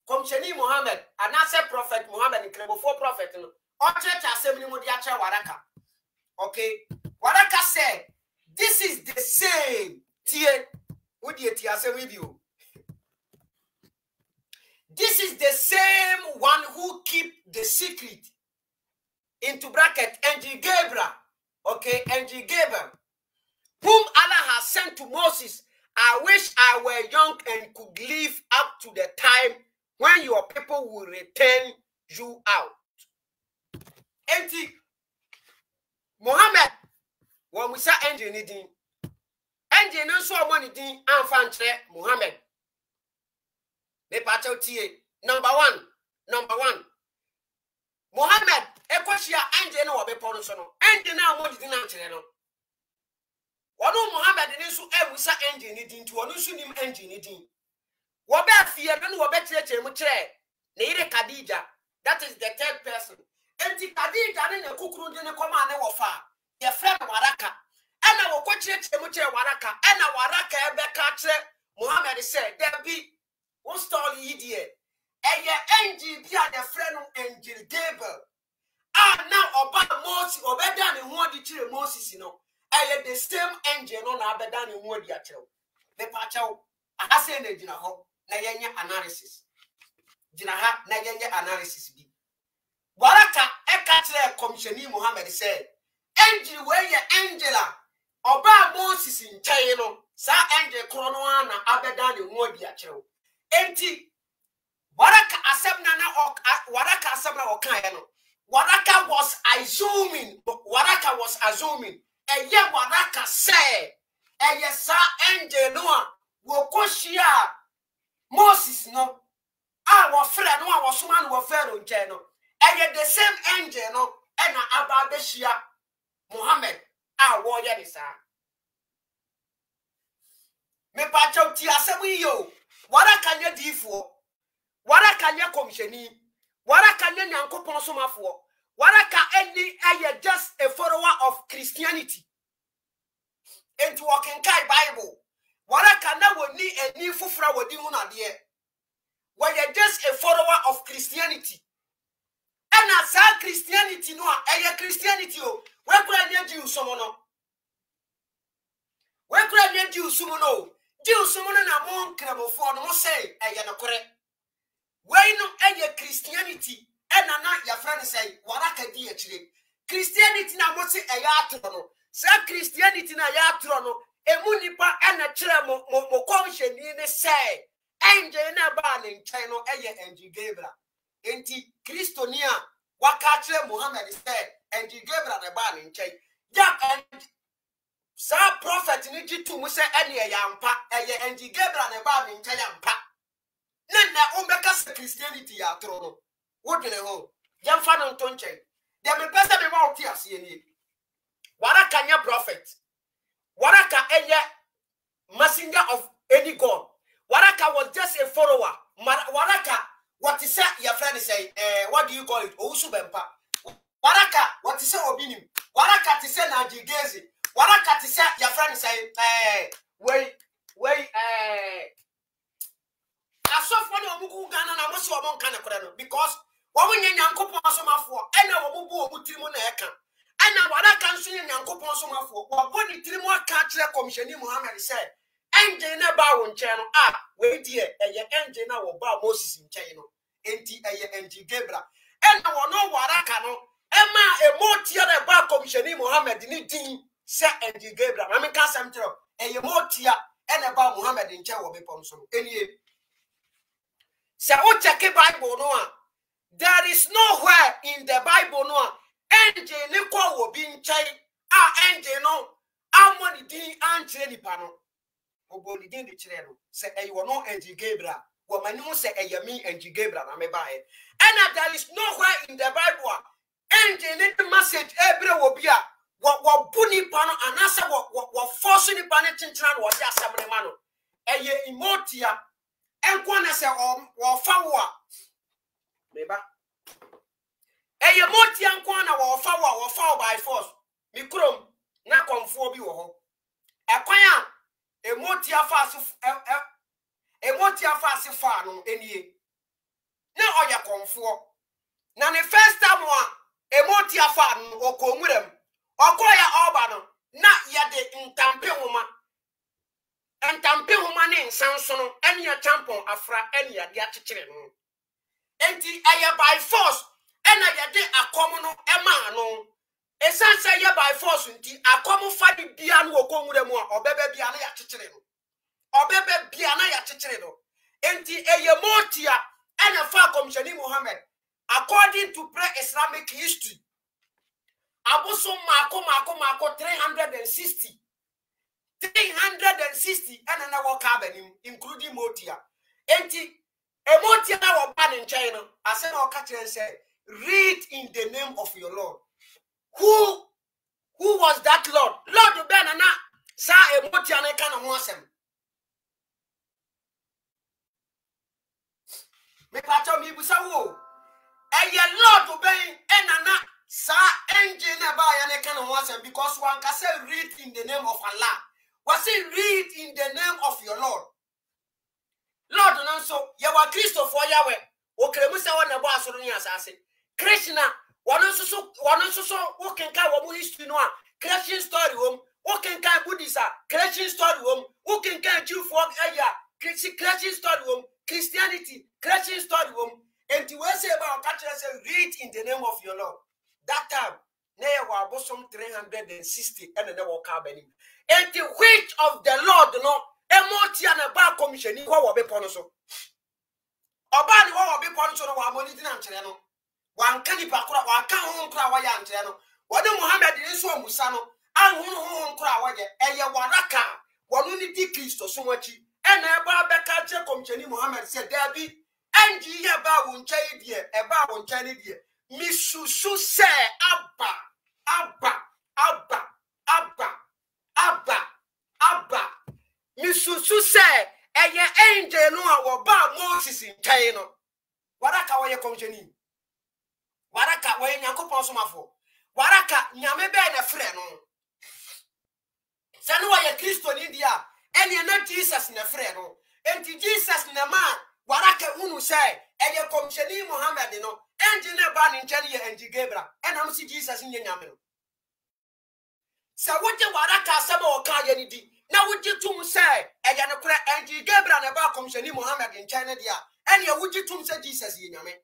Komsheni Muhammad, and answer Prophet Muhammad, and before Prophet, Church Assembly Mudiacha Waraka. Okay. Waraka said, this is the same. This is the same one who keep the secret. Into bracket, Angel Gabriel, okay, Angel Gabriel, whom Allah has sent to Moses. I wish I were young and could live up to the time when your people will return you out. Enti Muhammad, when we say Angel Nidin, Angel no so money din anfantre Muhammad. Me pacho tie number one. Muhammad, Ekoshia Angel no be ponosono. Angel na mo di na nkyere no. Wano Muhammad ni so ewusa Angel ni din to wano so nim Angel ni din. Wo be afie no wo be kyerɛkyerɛ mu kyerɛ. Na ire Khadija, that is the third person. Enti Khadija ne kukuru de ne koma ne wo fa. Ye friend Waraka. Ana wo ko kyerɛkyerɛ mu kyerɛ Waraka. Ana Waraka e be ka kyerɛ Muhammad said, there be one story here. Angel be the friend of Angel Gabriel. Now about Moses, Obedan and what did you Moses, you know? The same angel on Abedan and what you are. The Pacho, I say the Jinaho, Nayanya analysis. Jinaha, Nayanya analysis be. Waraka, Ekatre Commissioni Muhammad said, Angel, where your Angela, Oba Moses in Chayno, Sa Angel Chronoana, Abedan and what you are. Empty. Waraka assemna okayano. Waraka was assuming. And yet Waraka said, and yes, sir, angel no wokoshia Moses no. Our friend no was man were fair on channel. And yet the same angel no and Ababeshia Muhammad. Warrior is me pacho ti asewi yo. Waraka nye difo. Waraka nye komisheni. Waraka nye nyankopon somafo. Waraka any just a follower of Christianity. Into walking kai Bible. Waraka na woni any fufra wodi huna de. Where you just a follower of Christianity. And as Christianity no Christianity o. Where could I need you someone? Where could I need you someone? Jews someone na mon kremo for no say na correct. Where no Christianity and na your friend say Waraka di actually. Christianity na mo say trono. Say Christianity na ya trono. Emu nipa na kire mo conscience ni say angel na ba ni China angel Gabriel. Enti Christonia waka kire Muhammad said angel Gabriel na ba ni China. Ja and sa prophet ni jitu mu say ene yampa angel Gabriel na ba ni China yampa. Na umbeka se Christianity ya trono. Wodene ho. Jamfa no ntonche. Dem pesa be ma oti ase ni. Waraka nya prophet. Waraka messenger of any god. Waraka was just a follower. Waraka what is say what do you call it? Ousu bempa. Waraka, what is your opinion? Waraka to say Najigezi. Waraka to say your friend say, wait. I saw for no Mugu Ghana and I was so among Canada because what we need Yanko Ponsoma for, and our Mubu Utimoneka. And now what I can see in Yanko Ponsoma for, what one Trimo catcher commission Muhammad said. Engine about channel. Wait here, and your engine now about Moses in channel. NT Gebra. And I will know what I can. Emma, a more tier about commission Muhammad in it. Say NT Gebra. I mean, Cassandra, and your more tier and about Muhammad in Chow Ponson. Any. So, what check a Bible no? There is nowhere in the Bible no. Engine Nico will be in Chai. Engine no. How many D and Jenny Pano? Oboli din the children say you will not NG Gabriel. Woman who say me NG Gabriel, I may buy it. And there is nowhere in the Bible. Engine the message every will be what bunny pano and answer what forcing the panic was just some mano. A ye emotia and one say or fawa. Maybe a emotia and one or fawa by force. Mikrum, not conform you. A quaya. Emotia fast fano any. Now all your comfort. Now the first time one emotia fan or come with them or call your Albano, not yet the intampe woman and tampe woman in Sanson, any a tampon afra any a children. And the by force and I did a common emano. A son say by force a common fight beyond will come with them or baby beyond a children. Or baby beyond a children. And the Ayamotia and a far commission Muhammad, according to pre-Islamic history. Abuso Mako 360. 360 and another cabin, including Motia. And the Emotia were banned in China. I said, our catcher said, read in the name of your Lord. Who was that Lord? Lord Benana sa Emotia ne kana wasem. Me pacho mi busa wo. Eye Lord Ben enana sa engine ba ya ne kana wasem because one can say read in the name of Allah. Was it read in the name of your Lord? Lord nanso ya wa Kristo for yawe. O kremusa wa na bo asoro ni asase. Krishna one also walking car history no creation story home, walking car Buddhist creation story home, walking car Jew for creation story home, Christianity creation story home, and to say about catcher say read in the name of your Lord. That time there were bosom 360 and the walk cabin. And the which of the Lord no emotion about commission what will be ponoso. Obani what will be ponoso no wa money dinancheno. One canny pakura, one can't home cry yantiano. What the Muhammad is so musano, and home cry, and ya waraka, one unity Christo so much, and a Becca Comcheni Muhammad said, Debbie, and ye about one child dear, about one child dear. Miss Susu say, Abba. Miss Susu say, and your angel no about Moses in China. Waraka, where you Comcheni? Waraka we nyanko ponsomafo waraka nyame be na frɛ no sɛ no wa ye Kristo ni dia ɛne na Jesus na frɛ no enti Jesus na ma waraka hunu sɛ ɛyɛ komsheni Muhammad no ɛnji na ba ne nkyɛn yɛ ɛnji Gabriel ɛna mo si Jesus nye nyame no sɛ wogye waraka asɛm a ɔka yɛ ni di na wogye tum sɛ ɛyɛ no korɛ ɛnji Gabriel na ba komsheni Muhammad nkyɛn ne dia ɛne wogye tum sɛ Jesus yɛ nyame.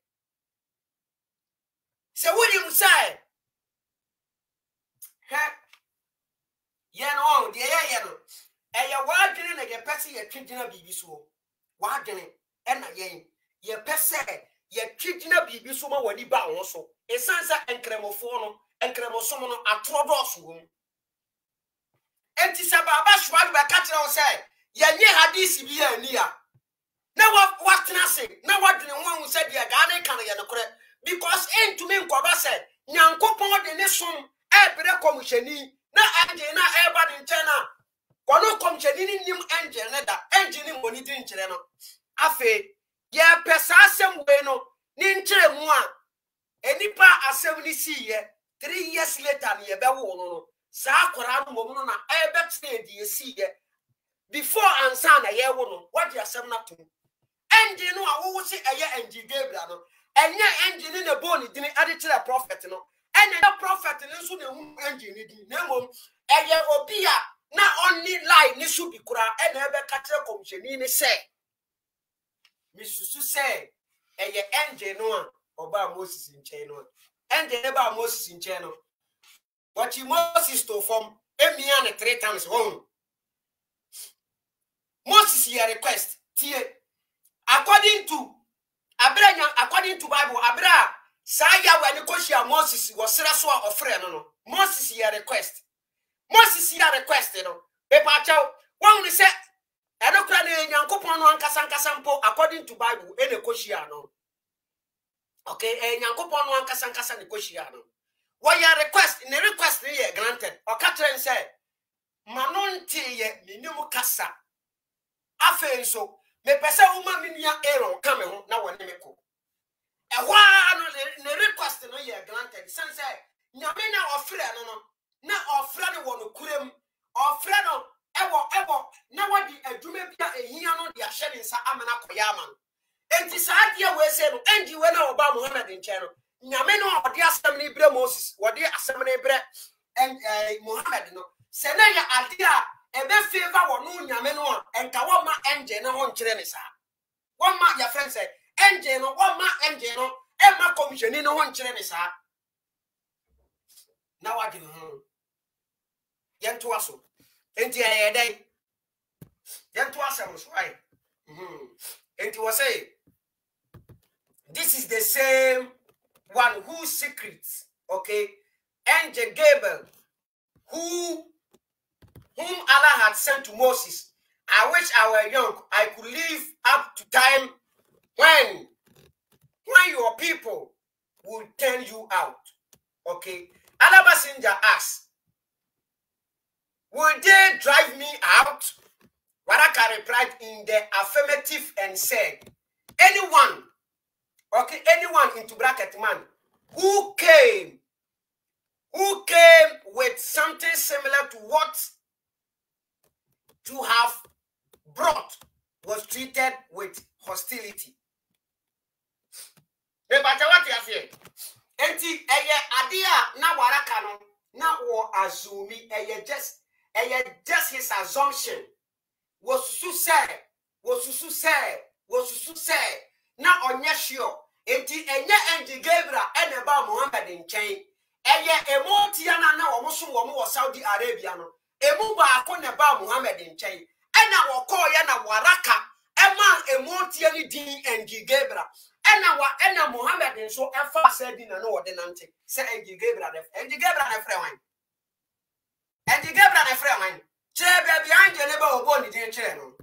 So what you say? Yeah, no, the air, and your wife didn't get Pessy a treating a baby so. Why didn't and again, your Pessy, your treating a baby so when you bow also. A sansa and cremofono and cremosomono are trodos room. And Tisababa Schwab by catching on say, Yan had this year near. Now what can I say? Now what didn't one who said, Your garden can I because ain't to me said, Nyanko Pond the nation, every commissioni, na engine, everybody in China. Kono commissioni nim engine, that engine monitoring China. Afe, ye pesasem bueno, ninche moi, enipa asem ni see ye 3 years later ni ye be wo no sa akwara no mo no na e be trade ye see ye before ansa na ye wo no what you asem na to engine no a wo se eye engine Gabriel no enye engine na bone dini ade kire prophet no ene the prophet no so na hu engine di na mom eye obi a na only lie ni so bi kura ene ebe ka kire komsheni ni say misusu say eye engine no a oba Moses nchen no engine ba Moses nchen no what you Moses to form emia ne 3 times home Moses your request tie according to Bible abra saya when koshia Moses was so ofre no Moses your request no paper chow one say enokra na nyankopon no ankasa mpo according to Bible ene koshia no okay nyankopon no ankasa ne koshia no what your request in the request ye granted or catren say manonti ye minimu kasa afen so me pesa uma minia Aaron come ho na wone me ko e wa no ne request no ye granted sense nyame na ofre no na ofre no wono kurem ofre no ewo na wadi adwuma bia ehia no de ahye nsa amana koya ama no enti saade we se no endi we na oba Muhammad nche no nyame no odi asem ni bre Moses wodi asem ni bre Muhammad no se na ya adia ebe favor wonu nyame no enka wo ma engine na ho nkire ne sa wo ma ya friend say engine no wo ma engine no e ma commission ni ho nkire ne sa na wadi no yento aso enti aye dai yento asem so ai enti we say this is the same one whose secrets okay angel Gabriel whom Allah had sent to Moses. I wish I were young. I could live up to time when your people will turn you out. Okay. Allah messenger asked, will they drive me out? Waraka replied in the affirmative and said, anyone into bracket man, who came with something similar to what you have brought was treated with hostility. Enti eye adia na waraka no na wo azumi eye just his assumption was susu say na onye sure enti enye enji Gabriel eneba Muhammad nchen eye emotia na omoso wo Saudi Arabia no emu ba akone ba Muhammad nchen ena woko ya na waraka ema emotia ni din enji Gabriel ena Muhammad nso efa said na no wode nante se enji Gabriel na frɛ wan chebe behind the neighbor obo ni din chere no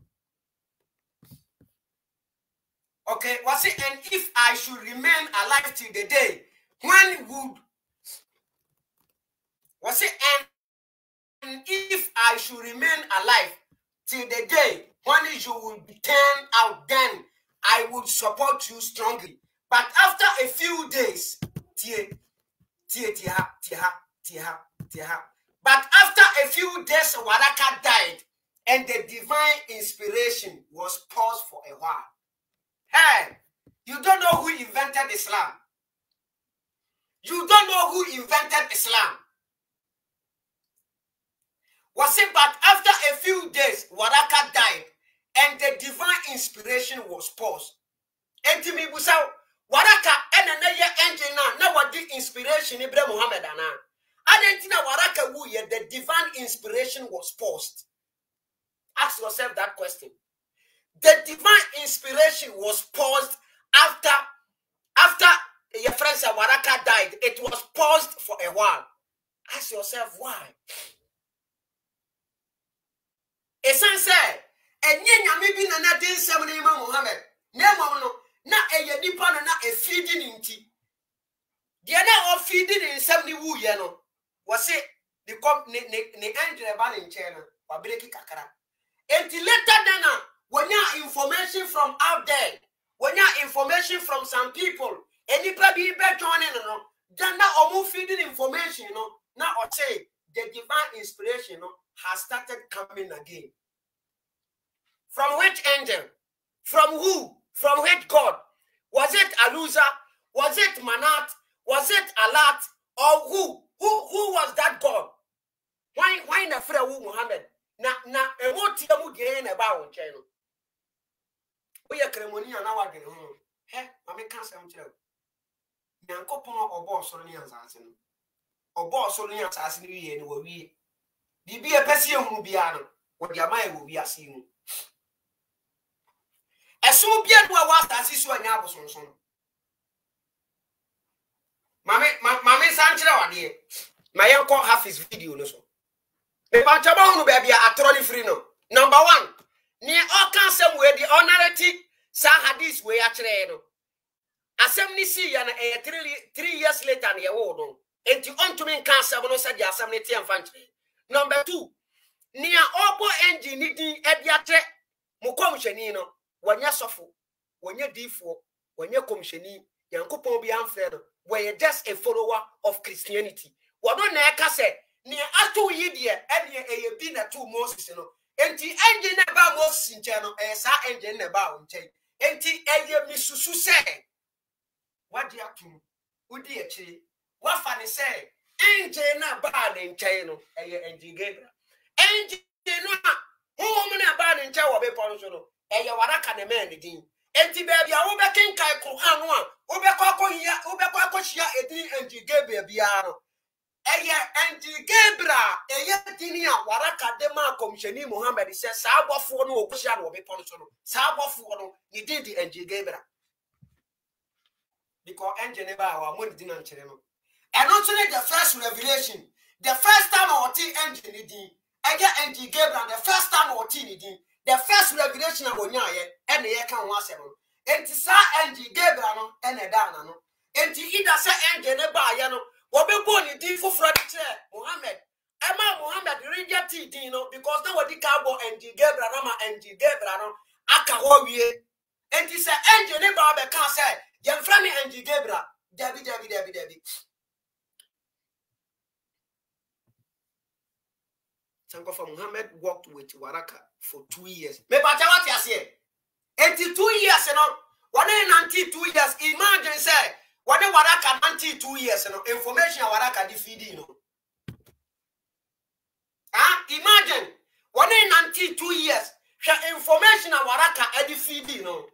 okay was it and if I should remain alive till the day when would was it and if I should remain alive till the day when you will be turned out, then I would support you strongly. But after a few days, but after a few days, Waraka died, and the divine inspiration was paused for a while. Hey, you don't know who invented Islam. You don't know who invented Islam. Was it but after a few days, Waraka died, and the divine inspiration was paused. And to me, Waraka and another engine now what the inspiration Ibrahim Muhammad ana. Adentina Waraka wu ye the divine inspiration was paused. Ask yourself that question. The divine inspiration was paused after your friend Waraka died. It was paused for a while. Ask yourself why. Esan say enye nyame bi na den sem ne Imam Muhammad na mom no na eye nipa no na efidi nti de na o fidi ne sem ne wu ye no wo se the angel ba ne nche no wa breki kakara enti later than when you information from out there when you information from some people Any baby be joining no. Then now omu feeding information no. Now or say the divine inspiration no has started coming again. From which angel? From who? From which God? Was it Aluza? Was it Manat? Was it Alat? Or who? Who was that God? Why na free Muhammad? Na emoti amu gain about channel. We are Cremonia now again. Hey, I can't say until Yankopon or boss on the assassin. Or boss on the assassin, and we be a person who be on what your mind will be a scene. As soon as you are that is one Yaboson. Mammy Sancho, dear. My uncle have his video. The Panchabon baby are trolley free no. Number one, near all council where the honorary Sahadis way at Treno. Assembly see and 3 years later near Odo. And to on to me cancer when I said the assembly and fancy. Number two, near Obo engine needing Ediate Mukomshenino. When you're suffer, when you're defo, when you're commissioni, you're coupon be unfair, where you're just a follower of Christianity. What don't I say? Near a 2 year, and you're been a 2 Moses, you know. And the engine about Moses in channel, as our engine about chain. And the engine Missusu say, what do you have to? Would you actually? What funny say? Engine about in channel, a engine Gabriel. Engine home about in Chow, and you are a can man again. And the baby, I will be king Kai Kuhanwa, Ubeko here, and Gabriel Biano. And Gabriel, Dinia, Waraka Dema, Commissioni Mohammed says, Sabo for no Ocean will be punished. Sabo for no, he did the NG Gabriel. Because engine about our money didn't tell him. And also the first revelation, the first time our tea engine did, I get NG Gabriel, the first time our tea did. The first revelation of Onyaye and the Yakan was seven. And to say NG Gabriel and a Dana. And to either say NG Nebayano, or be born in D for Friday, Mohammed. Emma Mohammed, read your tea, because nobody can go NG Gabriel, NG Gabriel, Akawaye. And to say NG Nebabe can't say, Young Flammy NG Gabriel, Debbie. Sankofa Muhammad worked with Waraka for 2 years. Me pata what you say? 82 years, you know. One 92 years. Imagine say, one Waraka 92 years, you know. Information Waraka defeat, you know. Imagine one 92 years. Information Waraka defeat, you know.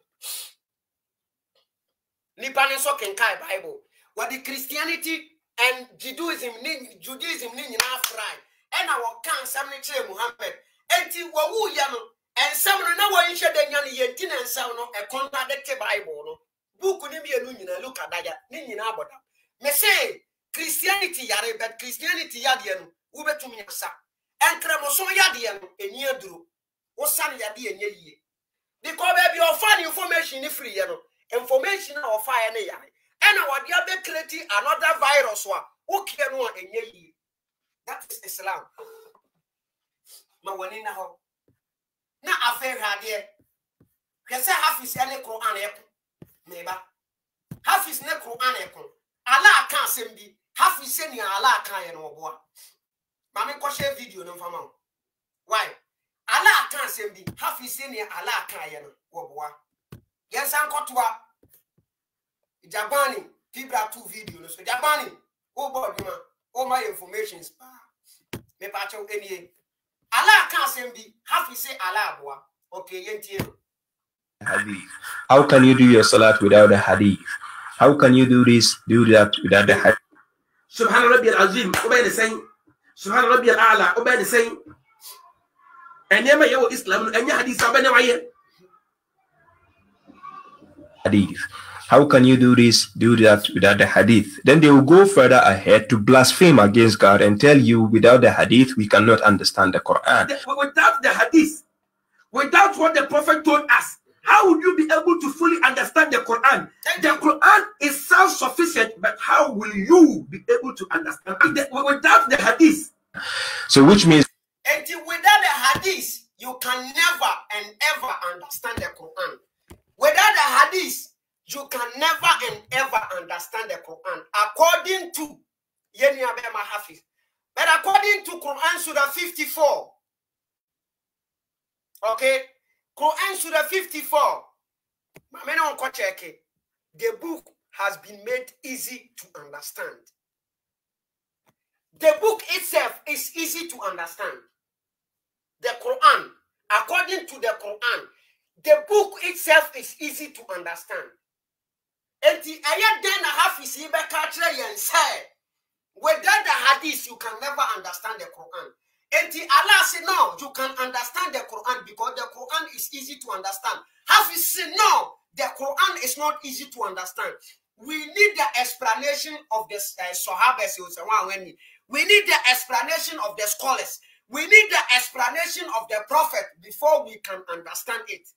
Nipane so kenkai Bible. What the Christianity and Judaism ni na fry. And our cancer Muhammad. And ti wawu yano. And some no one share the yan yetin and sound a contradicted Bible. Book ni be a look at that. Nina aboda. Me say Christianity yare, but Christianity yadian, ube to me sa. And cremoso yadian, a near drew. O san yadi and ye. Because baby or find information if free yano. Information or fire ne yare. And our diabe creating another virus wa. Who can one and ye. That is Islam. Mawanina ho. Na affair hadie. Kese Hafiz ene Quran eko. Meba. Hafiz ne Quran eko. Allah kan sembi. Hafiz ni Allah kan ye no boa. Mami ko share video no fama. Why? Allah kan sembi. Hafiz ni Allah kan ye no boa. Yes an kotwa. Jabani Fibra 2 video no so Jabani. Oh boy man. All my information is me pacho any Allah can't send me half say Allah boy. Okay, yentio. Hadith. How can you do your salat without the hadith? How can you do this, do that without the hadith? Subhan Rabbi al-Azim, obey the same. Subhan Rabbi al-Ala, obey the same. And never yo Islam and your hadith abena waye. Hadith. How can you do this, do that without the hadith? Then they will go further ahead to blaspheme against God and tell you without the hadith, we cannot understand the Quran. Without the hadith, without what the Prophet told us, how would you be able to fully understand the Quran? The Quran is self-sufficient, but how will you be able to understand it without the hadith? So which means... Until without the hadith, you can never and ever understand the Quran. Without the hadith, you can never and ever understand the Quran according to Yeni Abema Hafiz. But according to Quran Surah 54, okay, Quran Surah 54, the book has been made easy to understand. The book itself is easy to understand. The Quran, according to the Quran, the book itself is easy to understand. And the ayat then half is and say, without the hadith, you can never understand the Quran. And the Allah said, no, you can understand the Quran because the Quran is easy to understand. Half is said, no, the Quran is not easy to understand. We need the explanation of the Sahabas. We need the explanation of the scholars. We need the explanation of the prophet before we can understand it.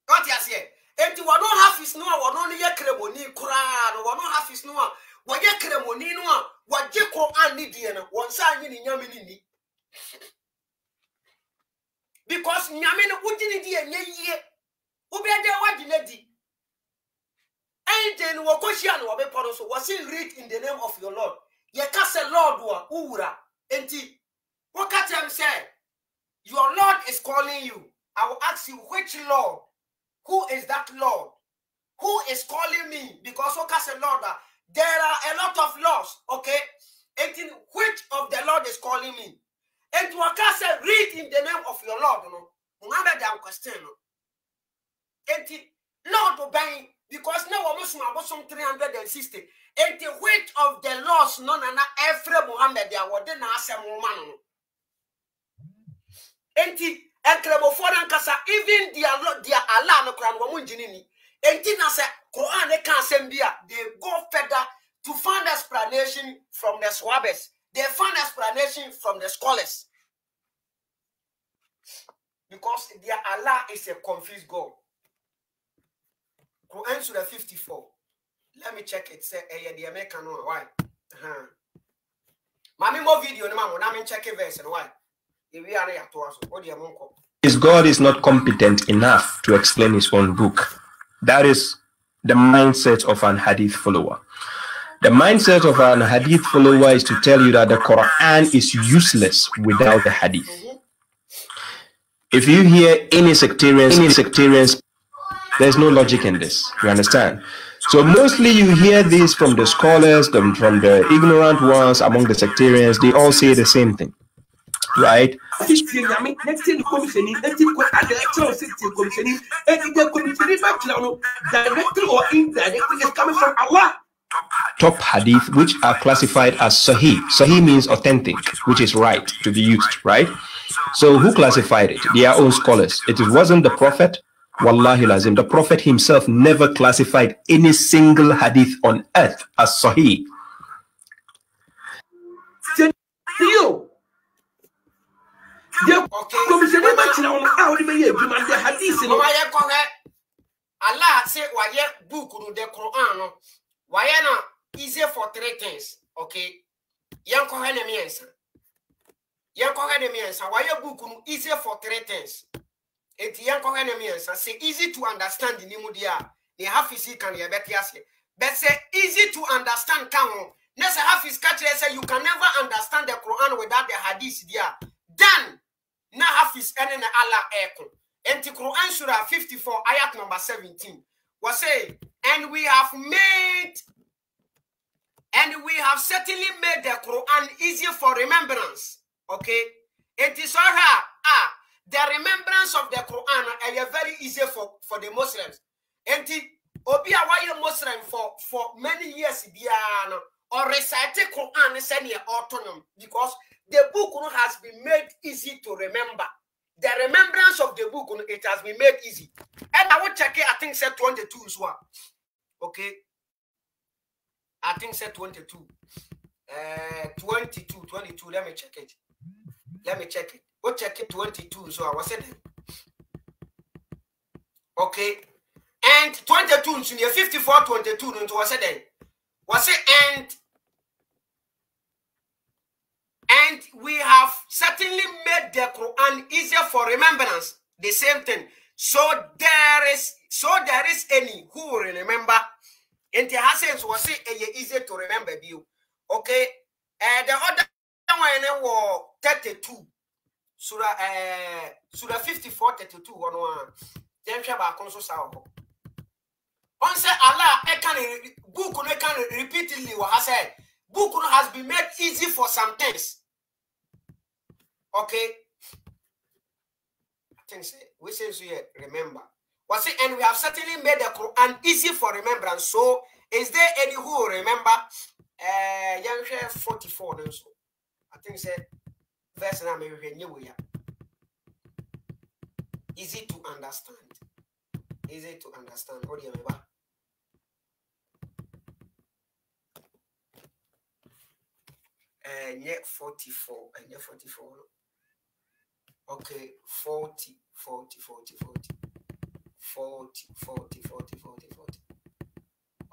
What you say? And you want to have his no one only a cremoni, Quran, one half his no what ye cremoni no what ye Quran Nidiana, one sign in Yamini. Because Yamina wouldn't be a ye, who be there what you lady. And then Wakoshian or Beporos was in read in the name of your Lord. Ye cast a Lord wa Ura. And what can say? Your Lord is calling you. I will ask you which Lord. Who is that Lord? Who is calling me? Because what can say Lord? There are a lot of laws, okay? And in which of the Lord is calling me? And what can say read in the name of your Lord? No, remember that question. And Lord obey. Because now almost 360. And the weight of the laws, none and every Muhammad, they are what they are woman. And the foreign Kasa, even their Allah no crown woman jinini. And Tina Quran, they can't send they go further to find explanation from the Swabes. They find explanation from the scholars. Because their Allah is a confused God. Quran Surah 54. Let me check it. Say, the American one. Why? Mami more video. No, I'm check it verse. Why? His God is not competent enough to explain his own book. That is the mindset of an hadith follower. The mindset of an hadith follower is to tell you that the Quran is useless without the hadith. If you hear any sectarians, there's no logic in this. You understand? So mostly you hear this from the scholars, from the ignorant ones among the sectarians. They all say the same thing, right? Directly or indirectly is coming from Allah. Top hadith, which are classified as Sahih. Sahih means authentic, which is right to be used, right? So who classified it? Their own scholars. It wasn't the Prophet. Wallahi lazim. The Prophet himself never classified any single hadith on earth as Sahih. Allah say why book the Quran why not easy for three things, okay? Yan ko hene miensa why book easy for three things. It yan ko hene miensa say easy to understand the nimudia they have is can ye better say but say easy to understand can next half is catch say you can never understand the Quran without the hadith there. Then na half is ene Allah eko. And the Quran Surah 54 ayat number 17 was say, and we have certainly made the Quran easier for remembrance. Okay? It is the remembrance of the Quran is very easy for the Muslims. And the Obia why Muslim for many years or recite the Quran is any autonomous because the book has been made easy to remember. The remembrance of the book, it has been made easy. And I will check it, I think set 22 as well. Okay. I think set 22. 22, let me check it. We'll check it 22, so I was saying. Okay. And 22, so near 54, 22, and was said was it and we have certainly made the Quran easier for remembrance. The same thing. So there is any who will remember. And the Hassans was easy to remember you. Okay. The other one was 32. Surah 54, 32, 1. Then Shaba Conso Sao. On say Allah, I can book repeatedly what I said. Book has been made easy for some things. Okay. I think we say remember. Was it, and we have certainly made the Quran easy for remembrance. So, is there any who will remember? Young 44. So I think said verse now maybe new easy to understand. Easy to understand. What do you remember? Yet 44. And yet 44. Okay, 40. 40.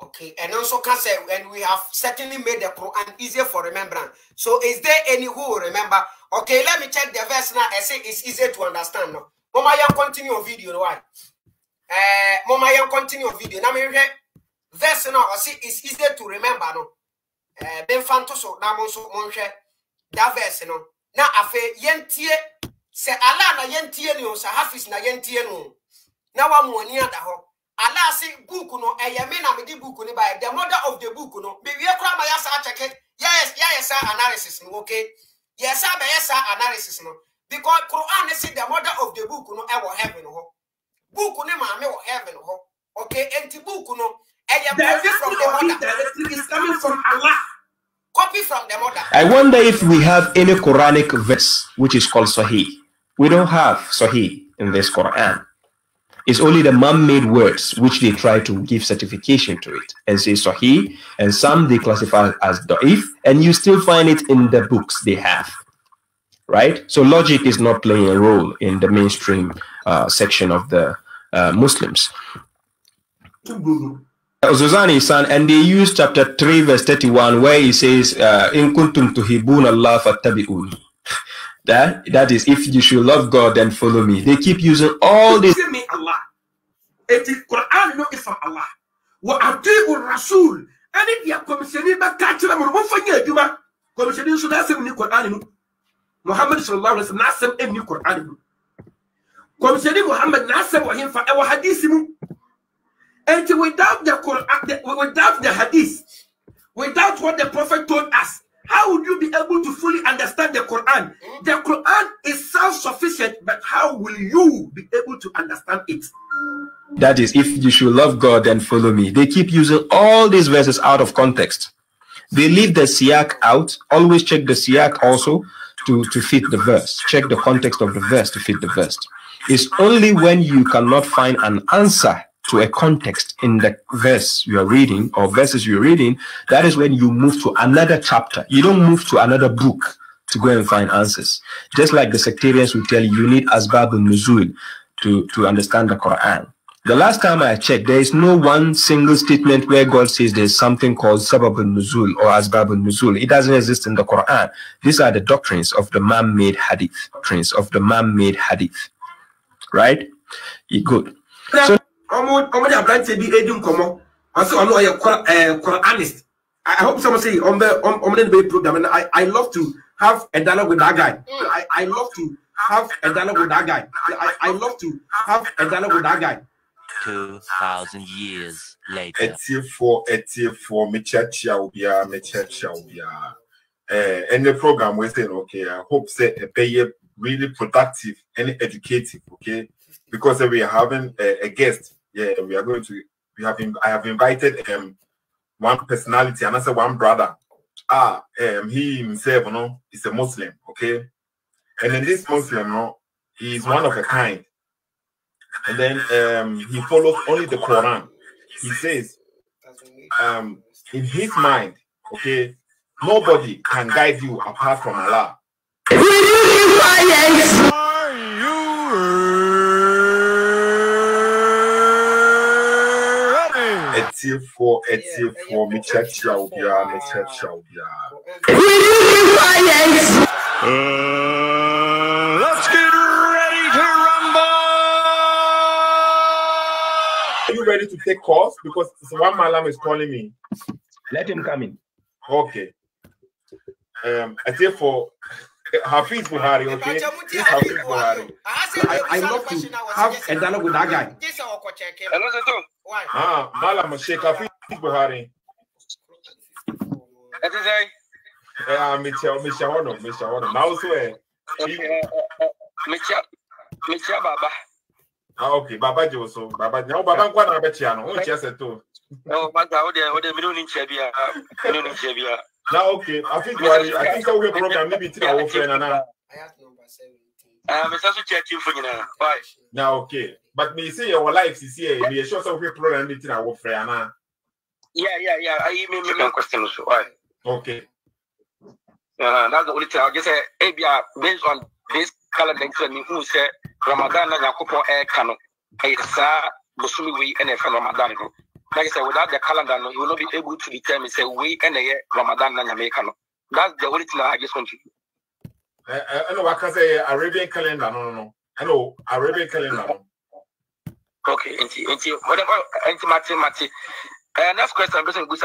Okay, and also can say, and we have certainly made the Quran easier for remembrance. So, is there any who will remember? Okay, let me check the verse now. I say it's easier to understand now. Mama, you continue video. Why? Mama, you continue video. Now, me verse now. I say it's easier to remember. No, ben fantoso. Now, monse that verse no. Now, afe yentie se Allah na yentie ni o sa hafiz na yentie no. Now, I'm one year that ho. Allah say book no na me di book ni by the mother of the book no be we kra ma yasa check it yes analysis no okay yes analysis no because Quran say the mother of the book no e wo heaven ho book ni ma me wo heaven ho okay enti book no copy from the mother is coming from Allah, copy from the mother. I wonder if we have any Quranic verse which is called Sahih. We don't have Sahih in this Quran. It's only the man-made words which they try to give certification to it and say Sahih, and some they classify as Da'if, and you still find it in the books they have, right? So logic is not playing a role in the mainstream section of the Muslims. Zuzani son, and they use chapter 3 verse 31 where he says, "In kuntum tuhibun Allah fattabi'uni." That is, if you should love God, then follow me. They keep using all this. Allah. It is Quran, no, it's from Allah. Wa ati'u Rasul. And if you are commissioning back, catch them on one for you. Commissioning should have some new Quran. Muhammad sallallahu alaihi wasallam nasem a new Quran. Commissioning Muhammad nasem wa him for our hadith. And without the Quran, without the hadith, without what the Prophet told us, how would you be able to fully understand the Quran? The Quran is self-sufficient, but how will you be able to understand it? That is, if you should love God, then follow me. They keep using all these verses out of context. They leave the siyak out. Always check the siyak also to fit the verse. Check the context of the verse to fit the verse. It's only when you cannot find an answer to a context in the verse you are reading or verses you're reading, that is when you move to another chapter. You don't move to another book to go and find answers. Just like the sectarians will tell you, you need asbab al-nuzul to understand the Quran. The last time I checked, there is no one single statement where God says there's something called sabab al-nuzul or asbab al-nuzul. It doesn't exist in the Quran. These are the doctrines of the man-made hadith. Doctrines of the man-made hadith. Right? Good. So, I hope someone say on the program, and I love to have a dialogue with that guy. I love to have a dialogue with that guy. I love to have a dialogue with that guy. 2,000 years later. Etier for me church and the program we're saying, okay, I hope say a pay really productive and educative, okay? Because we are having a guest. Yeah, we are going to. I have invited one personality, and I said one brother. He himself, is a Muslim, okay. And then this Muslim, he is one of a kind. And then he follows only the Quran. He says, in his mind, okay, nobody can guide you apart from Allah. For me church shall be me church shall be. Let's get ready to rumble. ready to take calls because one malam is calling me. Let him come in. Okay. I say for Hafiz Buhari, okay? This Hafiz Buhari. I love to have a dialogue with that guy. Malam Sheikh Hafiz Buhari. Michel. Now swear. Michel Baba. Okay, Baba Joso. Baba, now Baba Kwana Bechiano. Oh, just a two. Oh, but we don't need Chebia. Now, okay, I think that we program maybe to our friend and now. It's also checking for you now. Bye. Now, okay, but me say your life is here. Me sure so we program maybe to our friend now. Yeah. I mean, my question also. Why? Okay. That's the only thing I guess. Based on this calendar, who said Ramadan na Yakupo air cano. Hey, sir, Busumi we and a Ramadan. Like I said, without the calendar, you will not be able to determine say we and a Ramadan na Jamaican. That's the only thing I just want to. I know I can say Arabian calendar. No. I know Arabian calendar. Okay, into whatever anti-Mati. Next question, I'm going to go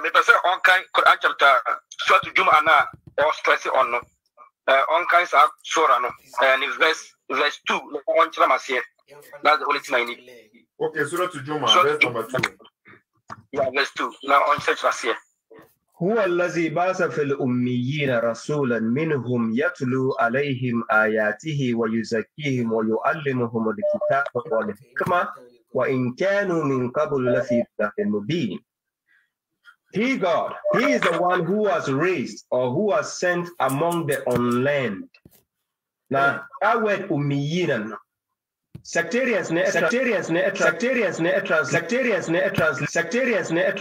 me person on kind Quran chapter short to Juma na or stress on on kind of surah no and verse 2 on Chamasia. That's the only thing I need. Okay, surah to Juma, verse number 2. Yeah, verse 2. Now on Chamasia. هو الذي بعث في الأميين رسولا منهم يتلو عليهم آياته ويزكيهم ويعلمهم الكتاب والحكمة وإن كانوا من قبل لفي ضلال مبين. He God, He is the one who was raised or who was sent among the unlearned. Now, that word ummiyin, sectarians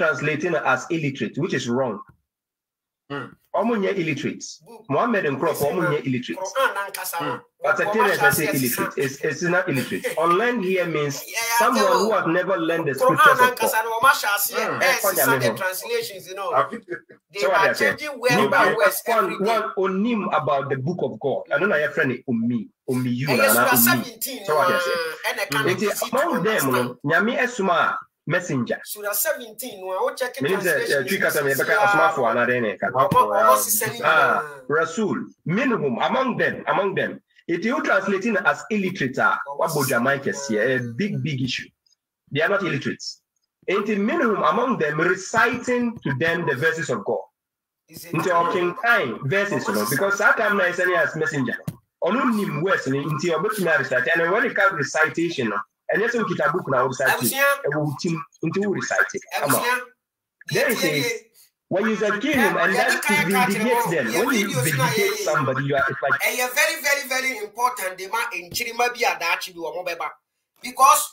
translating as illiterate, which is wrong. Illiterates. Muhammad and Crop, illiterates. But sectarians say illiterate. It's not illiterate. Unlearned here means someone who has never learned the scriptures of God. Translations, you know. So what they say? One onim about the book of God. I don't know your friend ummi you na ummi. So what they say? Among them, nyami esuma messenger. Surah 17, no, check it. Rasul, minhum, among them. If you translating as illiterate, what Jamaica see a big issue. They are not illiterates. And in minimum among them reciting to them the verses of God. Into time verses, because Satan is any as messenger. Only words into your book recite, and when it comes to recitation, and yes, we get a book now reciting, and we'll team into reciting. There it says, when you kill him and that vindicates them, when you vindicate somebody, you are it's like a very important demand in Chirimabia that you do because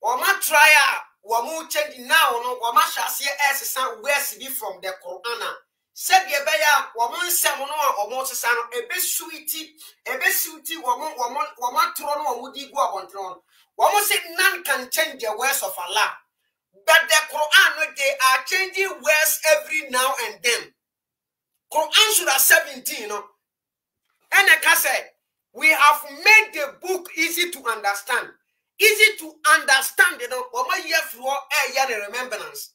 Wama trial, Wamu change now, no Wama shall see as west be from the Corona. Said Yabaya, Waman Samono or Mosasano, a best sweetie, Wama throne or Woody go on throne. Wama said none can change the words of Allah. But the Quran, they are changing words every now and then. Quran Surah 17, you know. And like I said, we have made the book easy to understand. Easy to understand, you know. What year for a remembrance.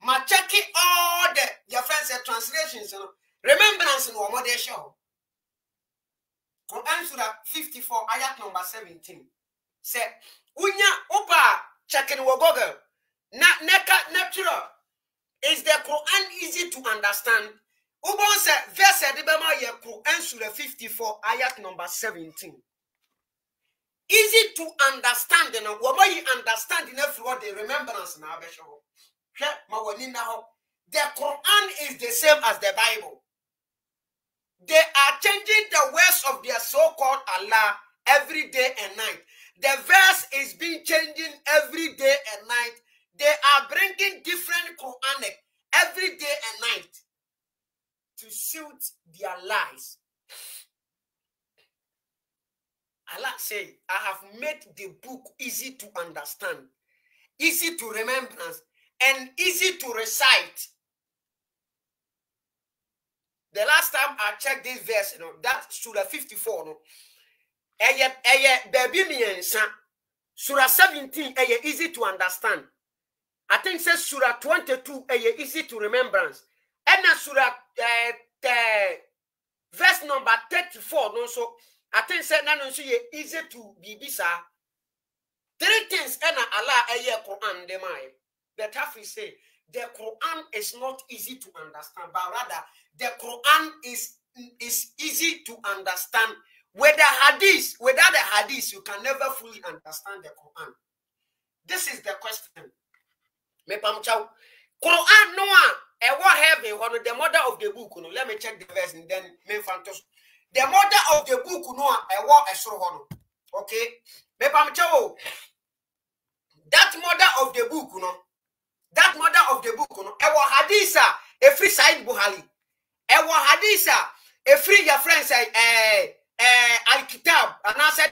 Ma check all the friends translations, you know. Remembrance in what they show. Quran Surah 54, ayat number 17. Say, Unya Upa checking Wogogo. Natural. Is the Quran easy to understand? Ubon said, verse Quran Surah 54, ayat number 17. Easy to understand, you know. What you understand enough for the remembrance now. The Quran is the same as the Bible. They are changing the words of their so-called Allah every day and night. The verse is being changing every day and night. They are bringing different Quranic every day and night to suit their lies. Allah say, I have made the book easy to understand, easy to remembrance, and easy to recite. The last time I checked this verse, you know, that's Surah 54, no. Baby me son. Surah 17 easy to understand. I think says Surah 22 easy to remembrance. And then Surah verse number 34 no so I think say na no so easy to be bisa. 3 things and Allah Quran dem ay. But have we say the Quran is not easy to understand, but rather the Quran is easy to understand. Without the hadith, you can never fully understand the Quran. This is the question. Me pamchau. Quran no what heaven one the mother of the book no. Let me check the verse and then me fantos. The mother of the book no what esro hono. Okay? Me pamchau. That mother of the book no. That mother of the book no. Ewa haditha a free side buhali. Ewa haditha a free your friends Al-Kitab, and I said,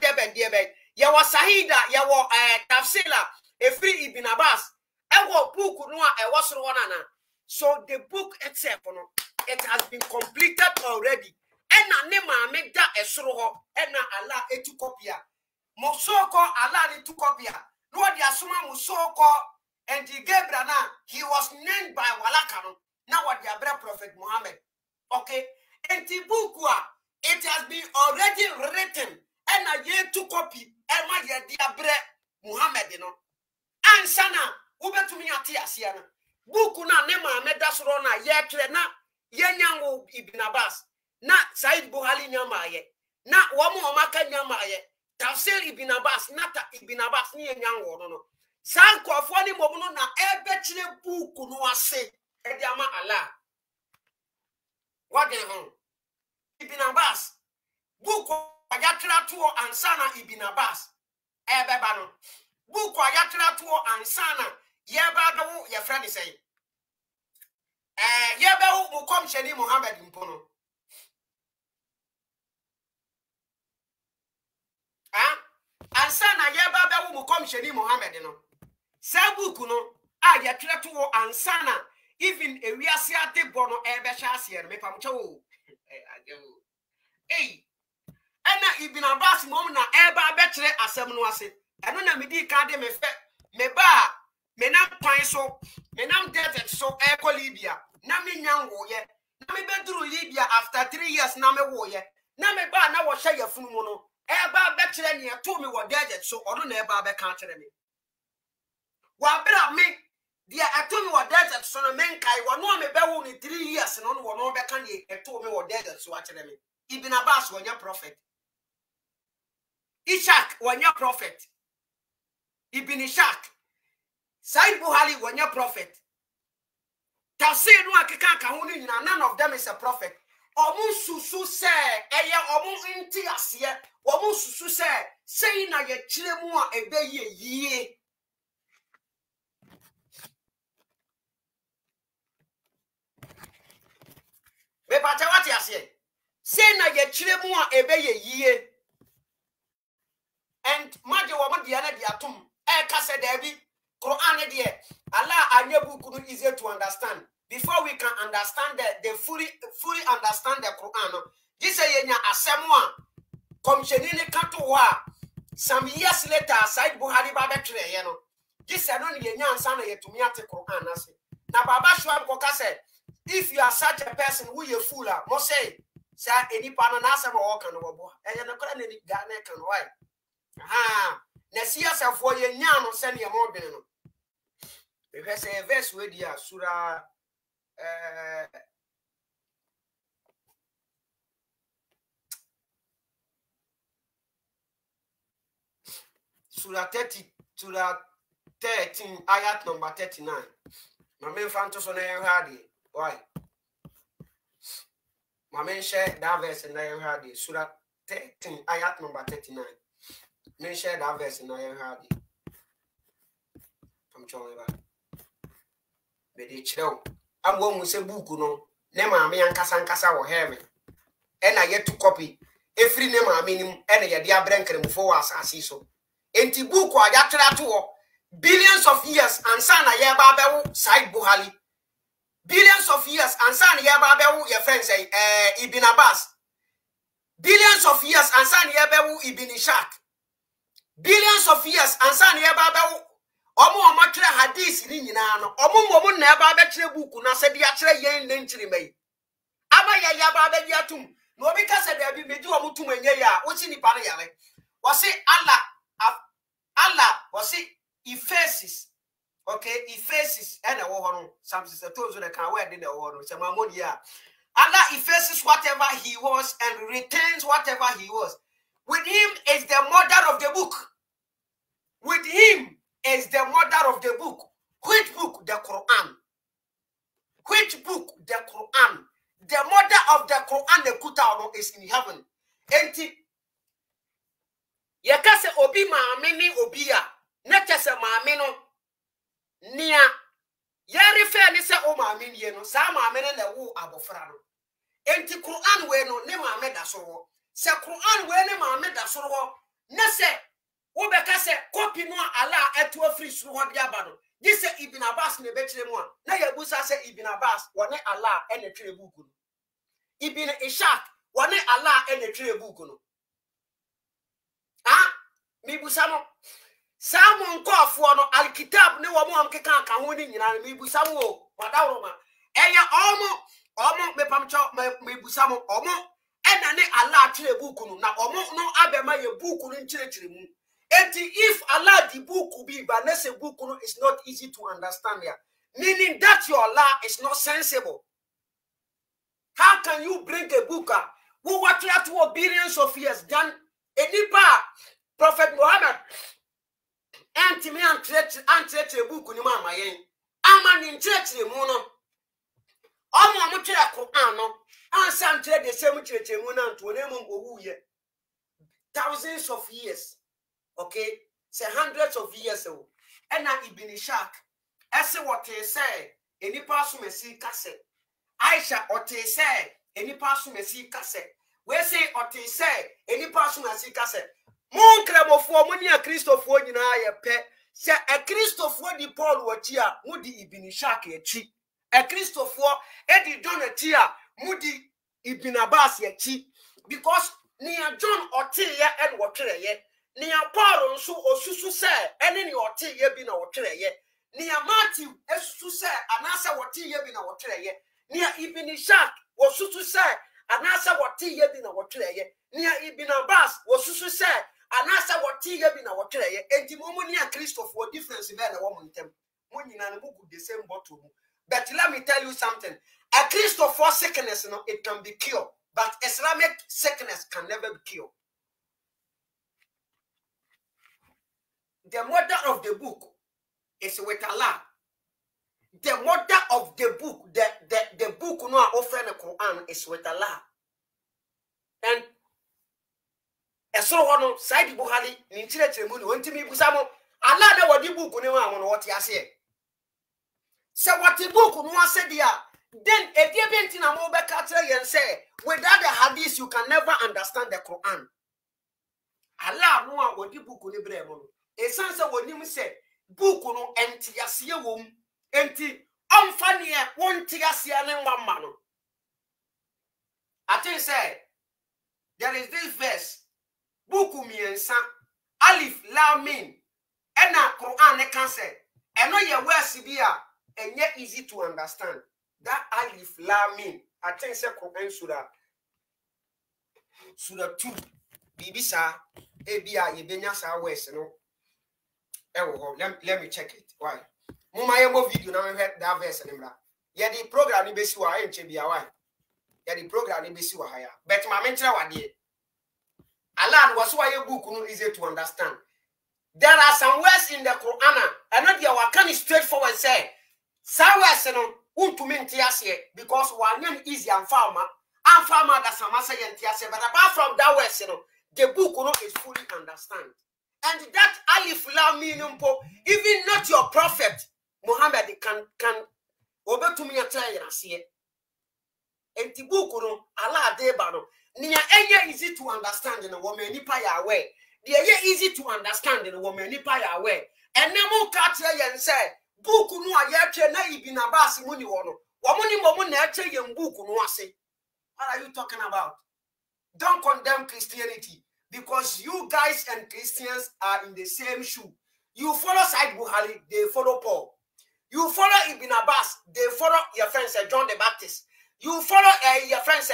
Yawa Sahida, Yawa Tafsila, a free Ibn Abbas, Ewa book, no, I was one. So the book itself, it has been completed already. And I never make that a sroho, and Allah a two copia. Mosoko, Allah a two copia. No, the Asuma Musoko, and the Gebrana, he was named by Walakano. Now what the Abra Prophet Muhammad. Okay, and the book it has been already written and a year to copy and my dear bre Muhammad, you know. And sana ube to me at Tiasiana. Bukuna nema medasrona yetre na yenyango Ibn Abbas na Said Buhari nyamaye na wamu omaka nyamaye tafsir Ibn Abbas nata Ibn Abbas ni yenyango no. Sanko afwani mobuno na ebechire buku no ase ediama Allah. What the hell? Ibn Abbas buku ayatra tuo ansana Ibn Abbas ebebano buku ayatra tuo ansana yebawo ye friend say yebawo mukom sheni Muhammad mpono ansana yebawo mukom sheni Muhammad no se buku no ayatra tuo ansana even ewiasiate bono ebesha asier me pamcho Hey, Anna Ibn Abbas mom na eba betre asem no ase. Eno na medi ka de me fe me ba me na pan so me nam desert so eko Libya na me nyanwo ye na me beduru Libya after 3 years na me wo ye na me ba na wo hye yafunu mu no eba betre ne to me wo desert so ono na eba be ka kire me wa bra me dia ato me wo desert so no men kai wo no me be wo ni 3 years no no wo no be ka ne eto me wo desert so a kire me Ibn Abbas was your prophet. Ishaq was your prophet. Ibn Ishaq. Said Buhari was your prophet. Tafsir no akeka kahuni na none of them is a prophet. Omu susu se eye omu inti asiye. Omu susu se say na ye chire mu a ebe ye. Me pata what asiye. Say na ye chire mu a ebe ye and maje wo mo dia na dia tum e ka se dabi Quran de Allah anya book no easy to understand before we can understand the fully understand the Quran this say nya asem a komsheni ne kato wa some years later Said Buhari ba betwe ye no this say no ne nya ansa na ye tumi ate Quran ase na baba Shuib ko ka say if you are such a person who you fool mo say sa eni pa na asem o kan wo bo e na kora ne ga na kan why na siasa fo ye nya no se ne mo ben no we say verse we dia surah surah 13 ayat number 39 my men fanto so na hadi why my men share that verse na hadi surah 13 ayat number 39 men share that verse na hadi I'm showing about be de chiro amwo mu se book no ne ma me yankasa wo heaven e na ye to copy efri ne ma me nim e na ye de abrenkere mu fo wa asase so enti book a ya tra to billions of years ansa na ye ba bewo Said Buhari billions of years ansa na ye ba bewo your friend say Ibn Abbas billions of years ansa na ye bewo Ibn Ishaq billions of years ansa ne ba ba omo amatire hadith ni nyina no omo na ba ba kire book na se de akire yen ne nkire mai aba ya ba ba di atum no obi ka se da bi meji omo tum enye ya wo si nipa no yare wo se Allah wo se Ephesus. Okay, Ephesus and a war something told you the can wear in the war. Allah effaces whatever he was and retains whatever he was. With him is the mother of the book. With him is the mother of the book. Which book? The Quran. Which book? The Quran. The mother of the Quran, the Quran, is in heaven. Enti yakase obi maamini obia netese maamino nia yari fe ni se o maamini ye no sa maamene na wo abofra no enti Quran we no ne maame da so wo se Quran we ne maame da so wo ne se wo be ka se copy no ala eto free suru ho dia ba no di se Ibn Abbas ne be kire mu a na ya busa se Ibn Abbas wone ala ene twere buku no Ibn Ishaq wone ala ene twere buku no mi busamo Samu nkofo no alkitab ne wo mo amkeka ka ho ni nyina mi busamo o wadawroma eya omo me pamcho me busamo omo ena ne Allah kire buku no na omo no abema ye buku no nkire mu enti if Allah di buku bi ba na se buku no is not easy to understand here, meaning that your Allah is not sensible. How can you bring a book who what to billions of years done enipa Prophet Muhammad anti me antre book ni mama yen ama ni ntre mu no omo mo tire Quran no ansa ntre de same tire mu na nto na mu owu ye thousands of years, okay, say hundreds of years ago and na Ibn Ishaq ese what he say enipa so mesi kase Aisha ote say enipa so mesi kase we say ote say enipa so mesi kase mon kremofo mo ni a Christopher nyina ye pe se a Christopher di Paul wachi a mudi Ibn Ishaq echi a Christopher edi John echi a mudi Ibn Abbas echi because niya John ote ye en wotwere ye niya Paul nso osusu se ene ni ote ye bi na wotwere ye niya Matthew esusu se anasa wote ye bi na wotwere ye niya Ibn Ishaq osusu se anasa wote ye bi na wotwere ye niya Ibn Abbas osusu se anasa wote ye bi na wotwere ye enti mo ni a Christopher difference be na wo montem mo nyina na mo the same bottle. But let me tell you something, a Christopher sickness no it can be cured, but Islamic sickness can never be cured. The mother of the book is with Allah. The mother of the book, the book no offer the Quran is with Allah. And eso wono side Buhari ni chire mu ni wontimi busamo Allah na wodi book ni wa mo what ya say. So what the book no ase dia then e die benti na mo be ka tire yen say without the hadith you can never understand the Quran. Allah no a wodi book ni bre mo no e san say wonim say book no entiase wom enti amfa ne wontiase ne nwamma no. I think say there is this verse book miensa alif lam mim ena Quran ne kan say eno ye words bi a enye easy to understand. That alif lam mim I think say Quran surah 2 bibisa ebia ye benya sa words no ewo let me check it. Why mama ye mo video na me that verse ne mra ye the program ni besi wa enche bia why ye the program ni besi wa haya but ma me kire wade Allah was why a book no easy to understand. There are some words in the Quran and not your can straightforward say some words no won't mean tiase because one easy and farmer that some say tiase but apart from that words you know the book no is fully understand. And that alif lam mim even not your prophet Muhammad can obey to me a try and see it. And the book no Allah de bano niya enye easy to understand in a woman nipa ya we the easy to understand in a woman nipa ya we and nemo catch yen say book no aye na Ibn Abbas muni wono wo na ache yen book no ase. What are you talking about? Don't condemn Christianity, because you guys and Christians are in the same shoe. You follow Said Buhari, they follow Paul. You follow Ibn Abbas, they follow your friends John the Baptist. You follow your friends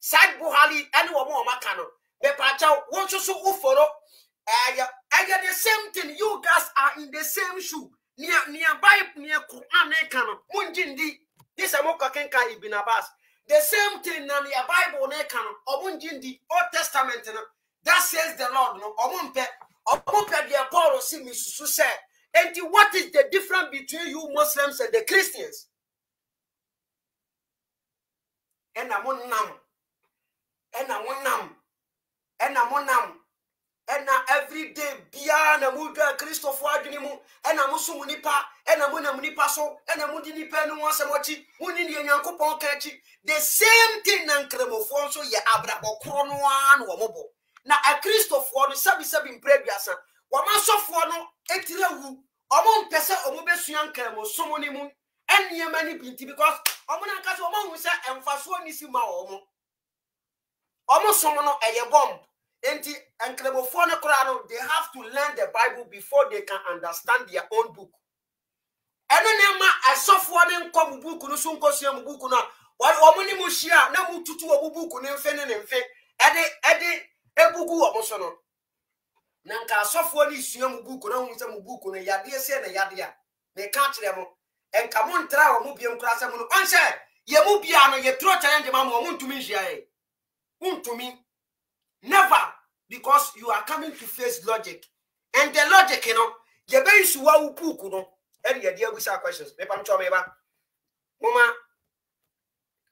Said Buhari, anyone more Makano. The Pacha won't you follow the same thing. You guys are in the same shoe. Nearby near Quran Kano. Munjindi. This is Moka Kenka Ibn Abbas. The same thing na near Bible Nekano. Omunjindi Old Testament. That says the Lord. No, Omumpe the Paul see me say. And what is the difference between you Muslims and the Christians? And every day biana muda Christopher Adinimu and a Musumunipa and a Munamunipaso and a Mudinipa no Wasamochi, Munini and Yankopon Kachi, the same thing and Cremofonso ya Abrabo Cronoan Wamobo. Now a Christopher Sabi previous Wamaso Fono Etirewu, Omon Pesa Omobesuan Cremo, Somonimu, and Yamani Pinti because Omonakas Omon say and Faswanisima Omo. Almost someone a bomb. And they have to learn the Bible before they can understand their own book. And then I saw one come book no soon cosium book now. While Omani Mushia, no tutu a book and fe Eddie Ebugu Omosono. Nanka software is young book no some book on a yadia sen a yadia. They catch them and come on try or mubium class and answer. Yamubiano, ye throw challenge mamma to me. To me. Never, because you are coming to face logic. And the logic, you know, you base wa upuku no. And you deal with our questions. Me pam chomeba.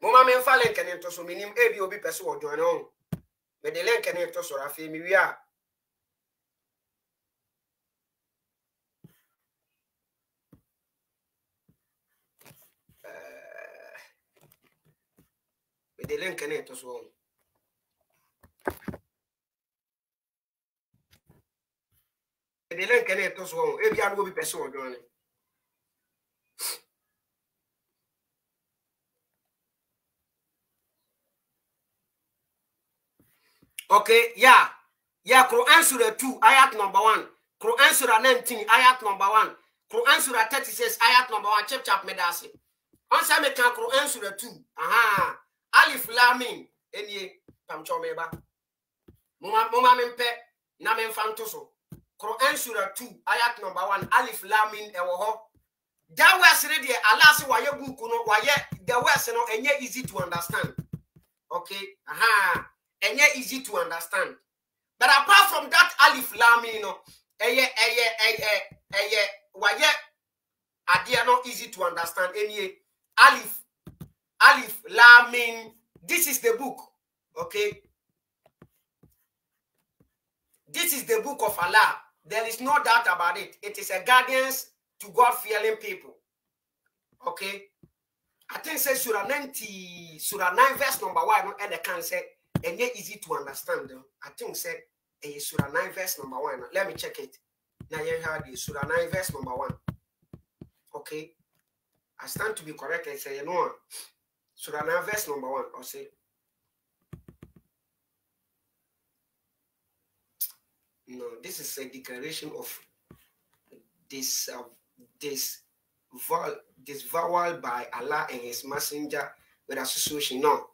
Mama me fa link and to so minim ebi obi person o join on. Me the link and to so afi mi wi a. Me the link and to so the link and it was wrong. If you will be pursued. Okay, yeah. Quran Surah 2, ayat number 1. Quran Surah 19, ayat number 1. Quran Surah 36, ayat number 1. Chap medasi. Answer me can Quran Surah 2. Aha. Alif Lam Mim. Any pam chomeba. Mama mempe na memfantoso. Quran Surah 2, ayat number 1, Alif Lam Mim ewo. That was ready. Allah say why book no why the words no enye easy to understand. Okay? Aha. Enye easy to understand. But apart from that Alif Lam Mim no why idea not easy to understand. Any Alif Lam Mim. This is the book. Okay? This is the book of Allah. There is no doubt about it. It is a guidance to God-fearing people. Okay? I think say Surah 9 verse number 1 and I can say and yet easy to understand. I think say Surah 9 verse number 1. Let me check it. Now you have the Surah 9 verse number 1. Okay? I stand to be correct and say, you know, Surah 9 verse number 1. I'll say no, this is a declaration of this vowel by Allah and His Messenger with association. No.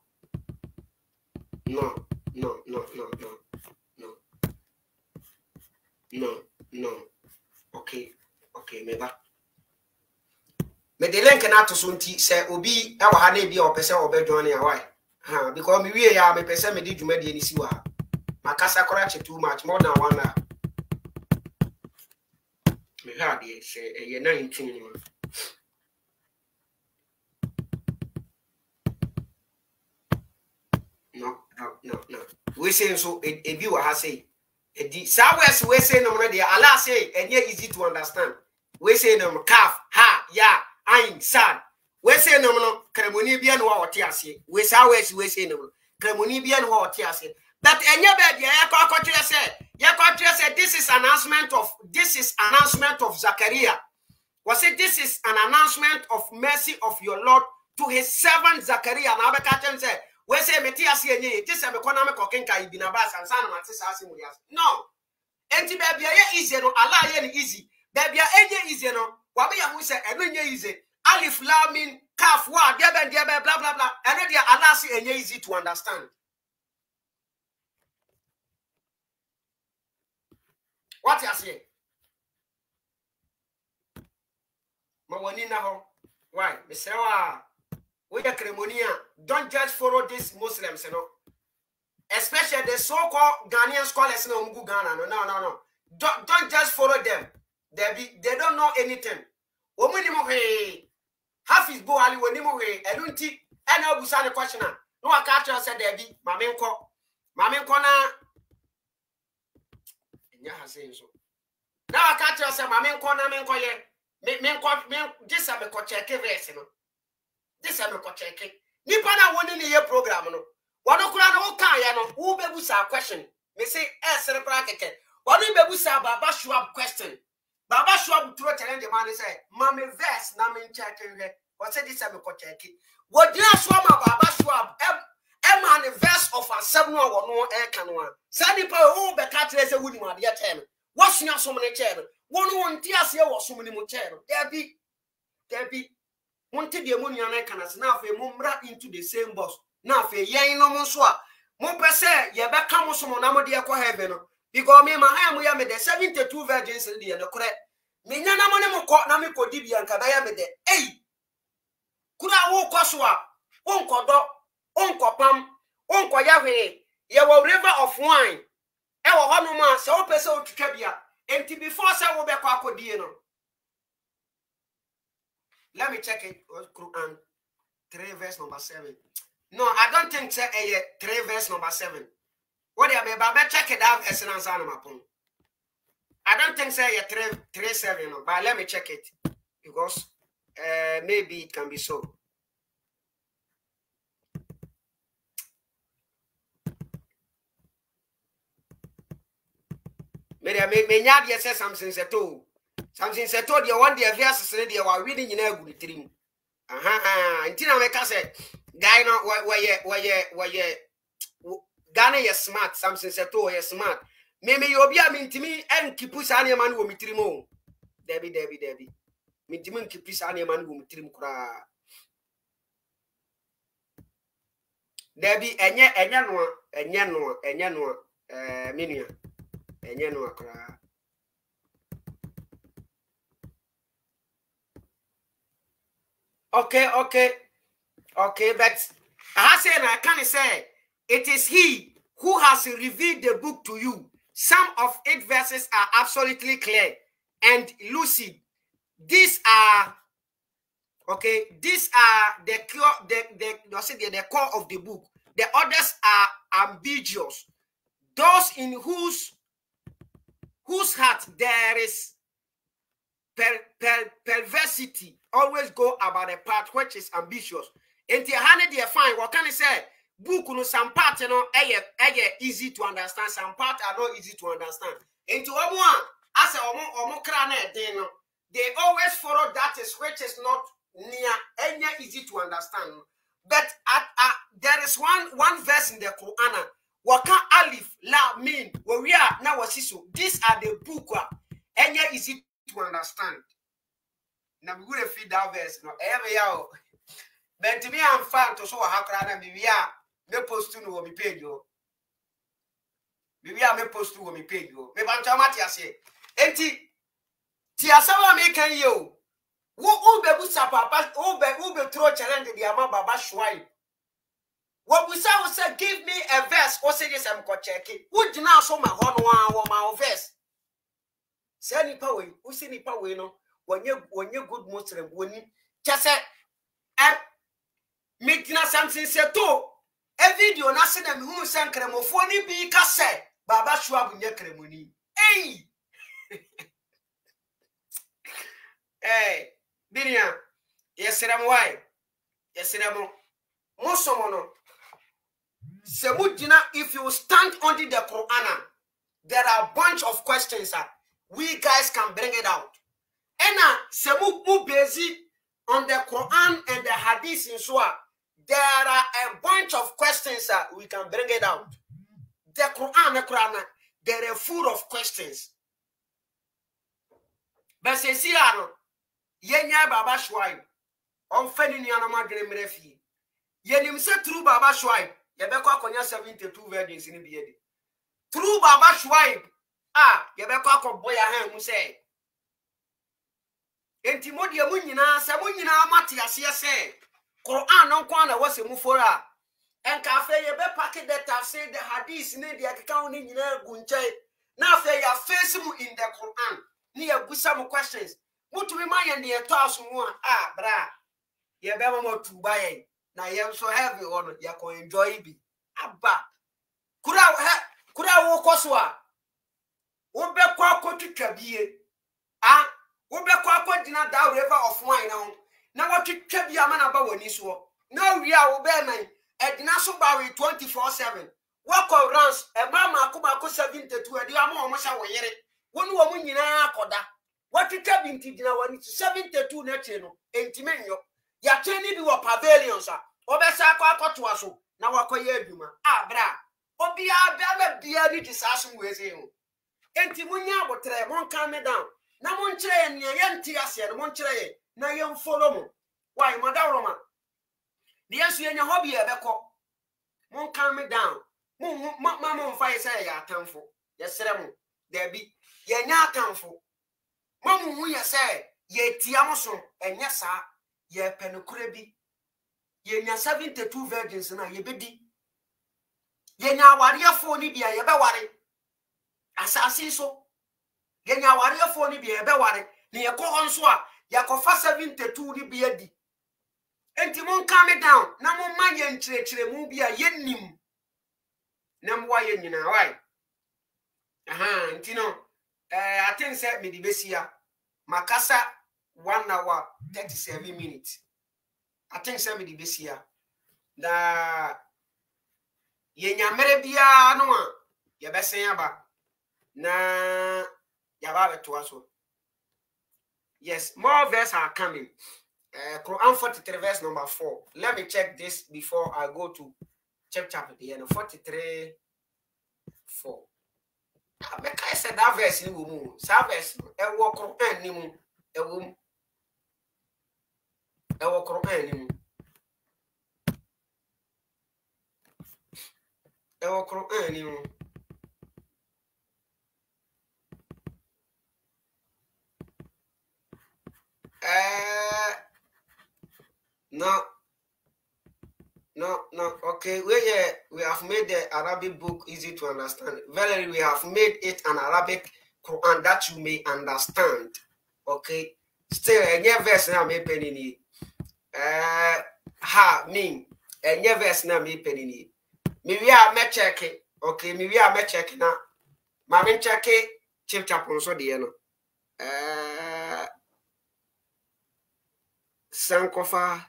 Okay, maybe. Me the link na to sunti say obi e wa ha na bi o pese obe join ya why? Because me wie ya me pese me di dwuma di ni si wa. Makasa korache too much more than 1 hour. Me had it say a 19. No. We say so a viewer has say the Southwest we say no already. Allah say and yet easy to understand. We say no calf, ha, ya, ain, sad. We say no kremoni bia no what ase. We Southwest we say no kremoni bia no what ase. That any baby, this is announcement of Zachariah. Was it this is an announcement of mercy of your Lord to his servant Zachariah? Now the captain said, we say me tia se enye ti se me kona me kokenka ibi na ba sansa na mate sa asem ria no enti baby ya easy no ala ye ni easy baby enye easy no wa be ya hu se eno enye easy alif lam mim kaf wa dia bla bla bla eno dia ala se enye easy to understand. What you say? Mawani na ho. Why? Me say we are Cremonia. Don't just follow these Muslims, you know. Especially the so-called Ghanaian scholars in Umgu Ghana. No. Don't just follow them. They don't know anything. Omunimo he Hafiz Bo Ali wonimo he elunti ena obusa ne question na. No aka tell say there be mamenko na nya ha say so. Na aka tell say mamenko na menko ye me this am ko check verse no. This am ko check. Nipa na woni ne ye program no. Wono kura no kan ya no wo bebusa question. Me say cerebral keke. Wono bebusa Baba Shuib question. Baba Shuib throw challenge the man say, "Mama verse na me check here." What say this am ko check. What dey so ma Baba Shuib man verse of a 7 no no e kan one. Say nipa wo be ka tell say woni ma de time. What sua so me chair. Wono wonti ase e wo so me mu chair. There be wonti de mu nua na kan as na afa mu mra into the same bus. Na afa yen no mo so a mo pese ye be ka mo so mo na mo de e ko heaven no. Because me ma am ya me the 72 virgins in the correct. Me nyana mo ne mo ko na me ko di bia nka ba ya me de. Kura wo ko so a onko do onko pam onko ya hwe ye wo river of wine e wo ho no ma se wo pese o twitwa bia enti before say wo be ko akodie no. Let me check it. Quran 3 verse number 7. No, I don't think say 3 verse number 7. What you be check it out as an answer on my phone. I don't think say 3:7, but let me check it because maybe it can be so. Me nyadi say something seto. Something seto the one day verse say the wa reading in a good dream. Until I say guy no where Ghana is smart, something said to you smart. Maybe you'll be a mintimi and kipus any man who mitrimo. Debbie. Mintimin kipus any man who mitrim cra. Debbie, and yanwa, minia, and yanwa cra. Okay, but I say I can't say. It is he who has revealed the book to you. Some of its verses are absolutely clear and lucid. These are the core of the book. The others are ambiguous. Those in whose heart there is perversity always go about a path which is ambitious. And the honey they find, what can I say? Book no some part easy to understand, some part are not easy to understand. Into one as they always follow that is which is not near any easy to understand. But there is one verse in the Quran. Waka alif la mim where we are now so these are the book any easy to understand. Now we will feed that verse no every year. But to me I'm fan to show how can be me post to no me page yo. Bibi a me post to me page yo. Me ban chama ti ase. Enti ti asawa me kan yo. Wo be busa papa, wo be throw challenge the ama Baba Shuib. What we say give me a verse or say this am ko check it. Wo gina so ma ho no ma verse. Say nipa we, wo say nipa we no. Wonye good Muslim woni. Chase me gina something say to a video na se dem hu san kremofo ni bi ka se Baba Shuib nye kremoni. Binia yesram why yesram mosomono semudina. If you stand under the Quran, there are a bunch of questions that we guys can bring it out. And semu busy on the Quran and the Hadith in Surah. there are a bunch of questions that we can bring it out. The Quran, there are full of questions. But say, see, Yenya Baba Shuib, on Fanny Yanama Gremrefi. Yenim said through Baba Shuib, Yabeka Konya 72 virgins in the Biedi. Through Baba Shuib, Yabeka Koboya Ham say. Entimodia Munina, Samunina Matias, say, Quran on Kwana was a mufora. And cafe yebe packet that have said the hadith in the account in Gunche. Now they are facing in the Quran. Near with some questions. What to remind the 1,001? Bra. Ye better more to buy. Now you am so heavy on you can enjoy it. Abba. Could I walk oswa? Ube kwa to Kabie. Ube kwa dinner down river of wine on. Now what to Kabia man about when is war. No, we are obeying. At Nassau Barry 24/7. Walk runs a mama Kubako 72 a diamond Masha Wayere. One woman in Akoda. What you tell me to 72 Netino, Entimenio. Yateni do a pavilions, Obesaka to us. Now I call you, bra. Obia Baba Biari disaster with him. Entimunia would try one coming down. Now one tray and Yantias and one tray. Now you follow. Why, Madame? The answer in your hobby, Becco. Won't calm me down. Mamma fire say, ya thankful. Yes, sir. There be ye not thankful. Mamma, we say, ye Tiamoson, and yes, sir, ye penucrebi. Ye na 72 virgins na ye bedi. Ye na warrior for Nibia, ye beware. Assassin so. Ye na warrior for Nibia, beware. Near Cohonswa, Yakofa 72 Nibiadi. Entimon calm down. Namu mayen tre mubia yenim. Namu wayen you know why? Intino. I think said me the besia. Makasa 1 hour 37 minutes. I think said me the besia. Da yenya merebia no ya besen aba. Na yaba beto. Yes, more verses are coming. Quran 43 verse number 4. Let me check this before I go to chapter 43 4. I said that verse in womb. Service a walk Quran a womb. A walk Quran. A walk Quran. No. Okay, we have made the Arabic book easy to understand. Verily, we have made it an Arabic Quran that you may understand. Okay, still, any verse now may penny. Mean any verse now may penny. Maybe I may check it. Okay, maybe I may check it now. Mammy check it. Chapter so the Sankofa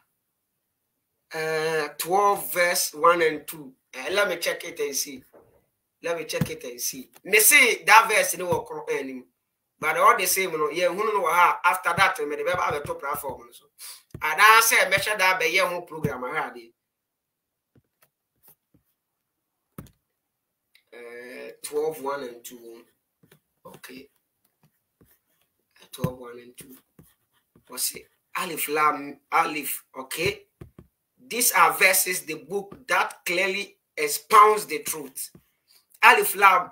12 verse 1 and 2. Let me check it and see. They say that verse in the Quran, but all the same, after that, I made a top platform. And I said, measure that by your program. I had it. 12 1 and 2. Okay. 12 1 and 2. What's it? Alif Lam Alif. Okay. These are verses, the book that clearly expounds the truth. Alif Lam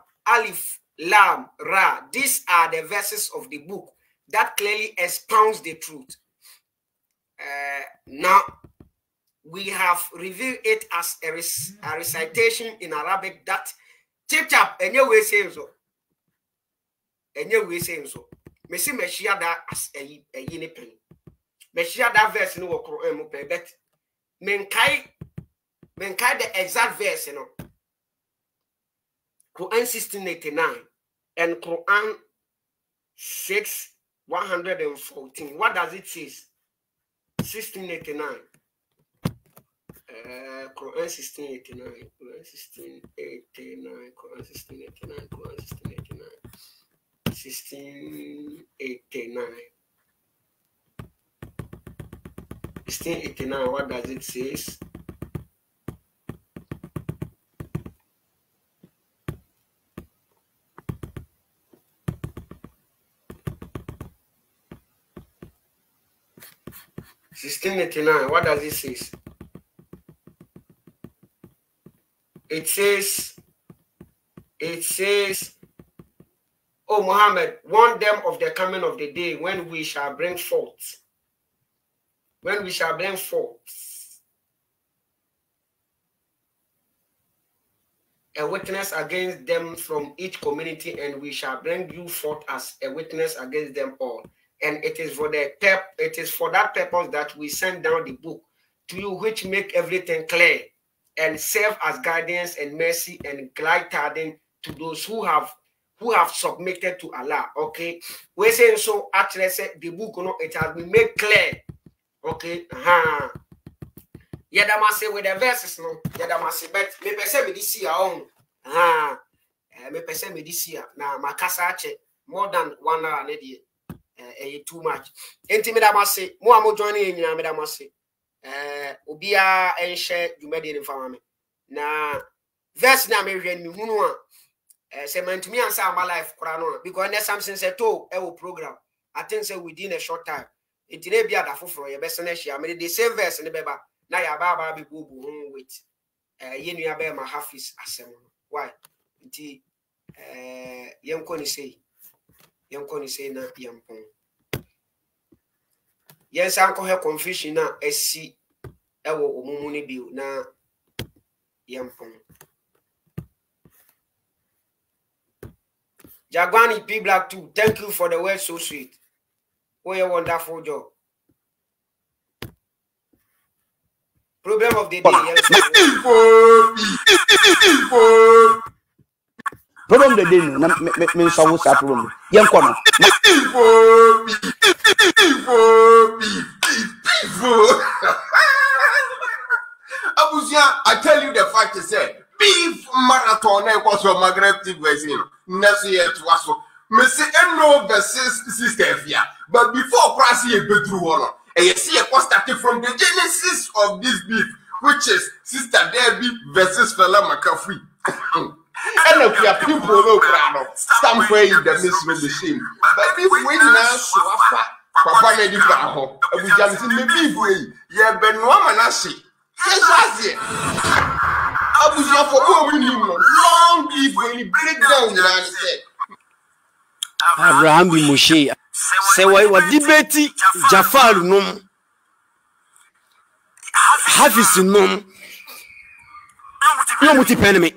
Ra. These are the verses of the book that clearly expounds the truth. Now, we have revealed it as a recitation in Arabic that chap anyway saying so. Me see me share that as a yini pen. Me share that verse in the Quran, but menkai the exact verse, Quran 1689 and Quran 6:114. What does it say? 1689. Quran 1689. Quran 1689. Quran 1689. Quran 1689. 1689. 1689. What does it say? 1689. What does it say? It says, oh Muhammad, warn them of the coming of the day when we shall bring forth. When we shall bring forth a witness against them from each community, and we shall bring you forth as a witness against them all. And it is for that purpose that we send down the book to you, which make everything clear and serve as guidance and mercy and glad tidings to those who have submitted to Allah. Okay, we're saying so. Actually, the book, it has been made clear. Okay, Yadamase with the verses, no. Yadamase, but me pese me this year on. Me pese me this year. Na makasa che more than 1 hour already. Too much. Enti me damase, mo amo joining nyina me damase. Obia enhye dwumade ni fama me. Na verse na me hwe ni hunu a say mentumi ansa my life kora no because there's something say to e wo program. I think say within a short time. Enti na bia da foforo ye bese na hia me the same verse ni beba. Na ya baba be bubu hon wait yenu ya be ma Hafiz asem why nti yenko ni say na yampon yes anko he confusion na esi ewo omumu ni bi na yampon Jagwani P Black 2, thank you for the word so sweet. What a wonderful job. Problem of the day. Problem of the day. Me solve that problem. Young corner. Abusia, I tell you the fact is beef marathon equals to Maghreb vaccine. Next year to us. Missy no versus sister here. But before crossing a bedroom one. And you see a started from the genesis of this beef, which is Sister Debbie versus Fela McAfee. And if you are people who are somewhere in the midst of the shame, but if we now so Papa made it for home, and we can see the beef way, you have been woman as she. Yes, I see. I was not for long beef when you break down the land. Abraham bi Moshe se wa debate Jafar nom Hafiz nom yo muti penme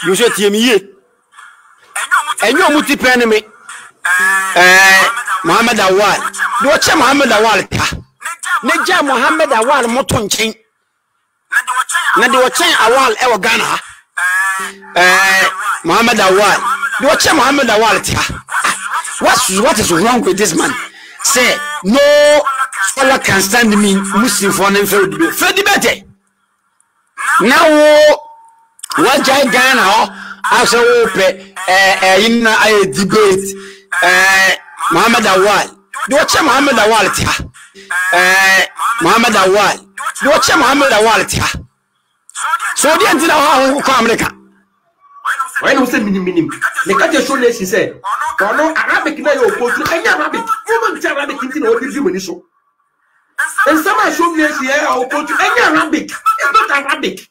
yo je tie mi ye enyo muti penme Muhammad Awal do che Muhammad Awal ta ne ja Muhammad Awal moto nchen na de wo chen Awal e wo Ghana Muhammad Awal do che Muhammad Awal ta. What is wrong with this man? Say no scholar can stand me Muslim for an fair debate. Now what Ghana as a in a debate Muhammad Awal. Do what Muhammad Awal Muhammad Awal. Do what Muhammad Awal so the end how come America. When we say minim, the catch show she said, no Arabic na yo go to any Arabic. Woman Arabic in the old money so. And some show me here or go to any Arabic. It's not Arabic.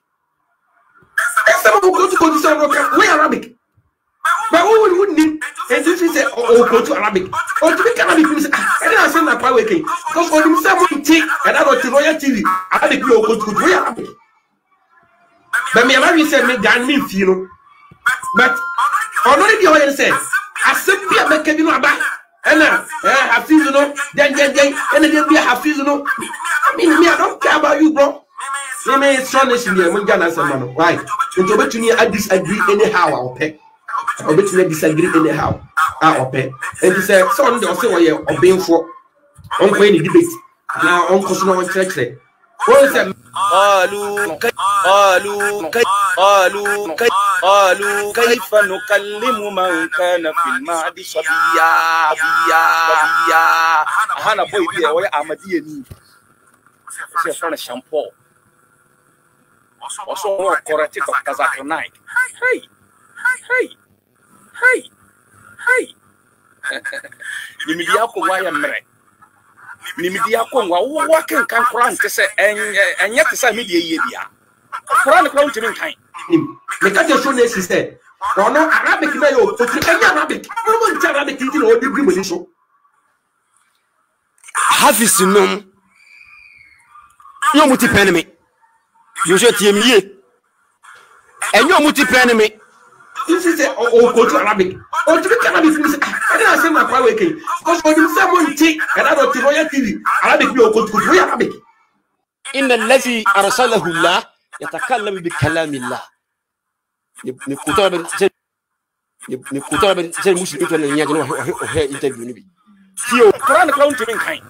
And some go to some we Arabic. But we wouldn't need and this is oh go to Arabic. Or to make Arabic means I don't send that power king. Because for him someone take and I got to royal TV. Arabic go to we Arabic. But me Arabic said me gan me feel. But already the oil said, I simply make a new about and Hafiz no, then and then be Hafiz no. I mean, me, I don't care about you, bro. You may strong in the Mungan as a man. Why? Into bet me, I disagree anyhow, I'll pay. I'll bet you disagree anyhow, I'll pay. And he said, son, they'll say, well, you're obeying for Uncle any debate. Now, Uncle Snow and Church. What is that? قالوا كيف نكلم من كان في المهد صبيا هانا بوي بيا ويا أحمدية ني سيفرنا شامبو وصو كورتي دكتور نايت هاي نملياكو وايا مري ni media konwa wo ken kan kora nte se enye te se media yie bia kora ne kora ntimi nkan me ka je show na esi se ono Arabic na yo otri enya Arabic mo nti Arabic nti na odi bri so Hafiz nom yo muti pen me yo je tie mi ye enyo muti pen me this is o go to Arabic o to be Arabic ni se I don't say my power again because when you say monti and I don't see Royal TV Arabic be o go to Royal Arabic إن الذي أرسله الله يتكلم بكلام الله نكتب زي مسلم يقول لنا يجوا وهي إنترفيو نبي تيو قرآن كلام تبين كاين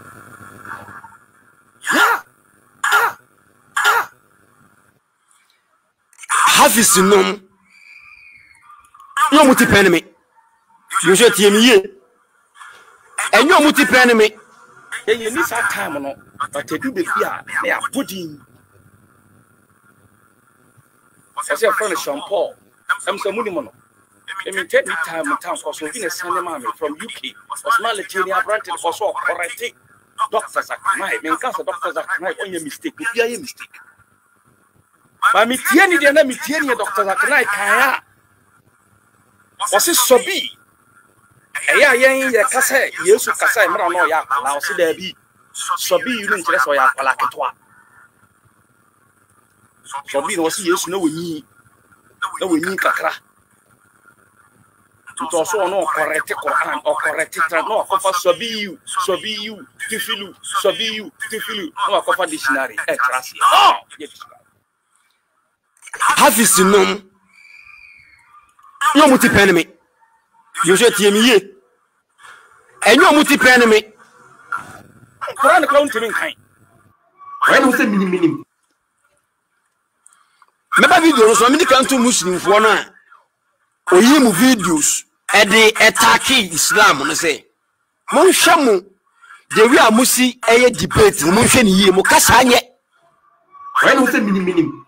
حافظ النوم يوم تبينمي يوجد تيمية يوم تبينمي you need that time no but to do the fear they are putting as your friend Sean Paul I'm so money mono I mean take me time cause we been send them from UK Osman Letinia brand for so correct doctors are my men cancer doctors are my only mistake if you are mistake but me tieni de na me tieni doctors are na kaya was it sobi eya yen ye kasa Yesu kasa mra no ya ala o se da bi sobi you no nkyere so ya ala ketwa sobi no se Yesu na woni kakra to so no correct Quran or correct no kofa sobi you tifilu no kofa dictionary class oh Hafiz nom yo muti pen me yo je tie mi ye enyo muti pen me Quran count me kan when we say minim me ba video so me kan to muslim fo no a oyi mu videos e de attack Islam no say mon hwamu de wi a musi eye debate mon hwe ni ye mo kasa anye when we say minim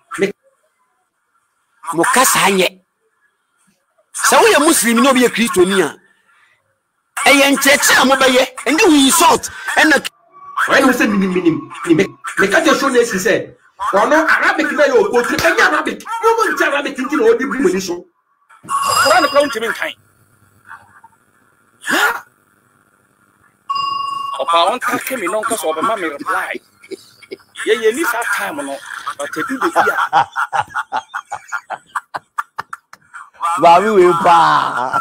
mo kasa anye sa wo ye muslim no be ye kristoni a eye ncheche amobaye ende we insult and when we say minim me ka je show na esi say ono Arabic na yo go to enya Arabic mo nti Arabic nti na odi bri so Quran count me kan opa won take me no cause oba ma me reply ye need that time no but to do the fear Babi we pa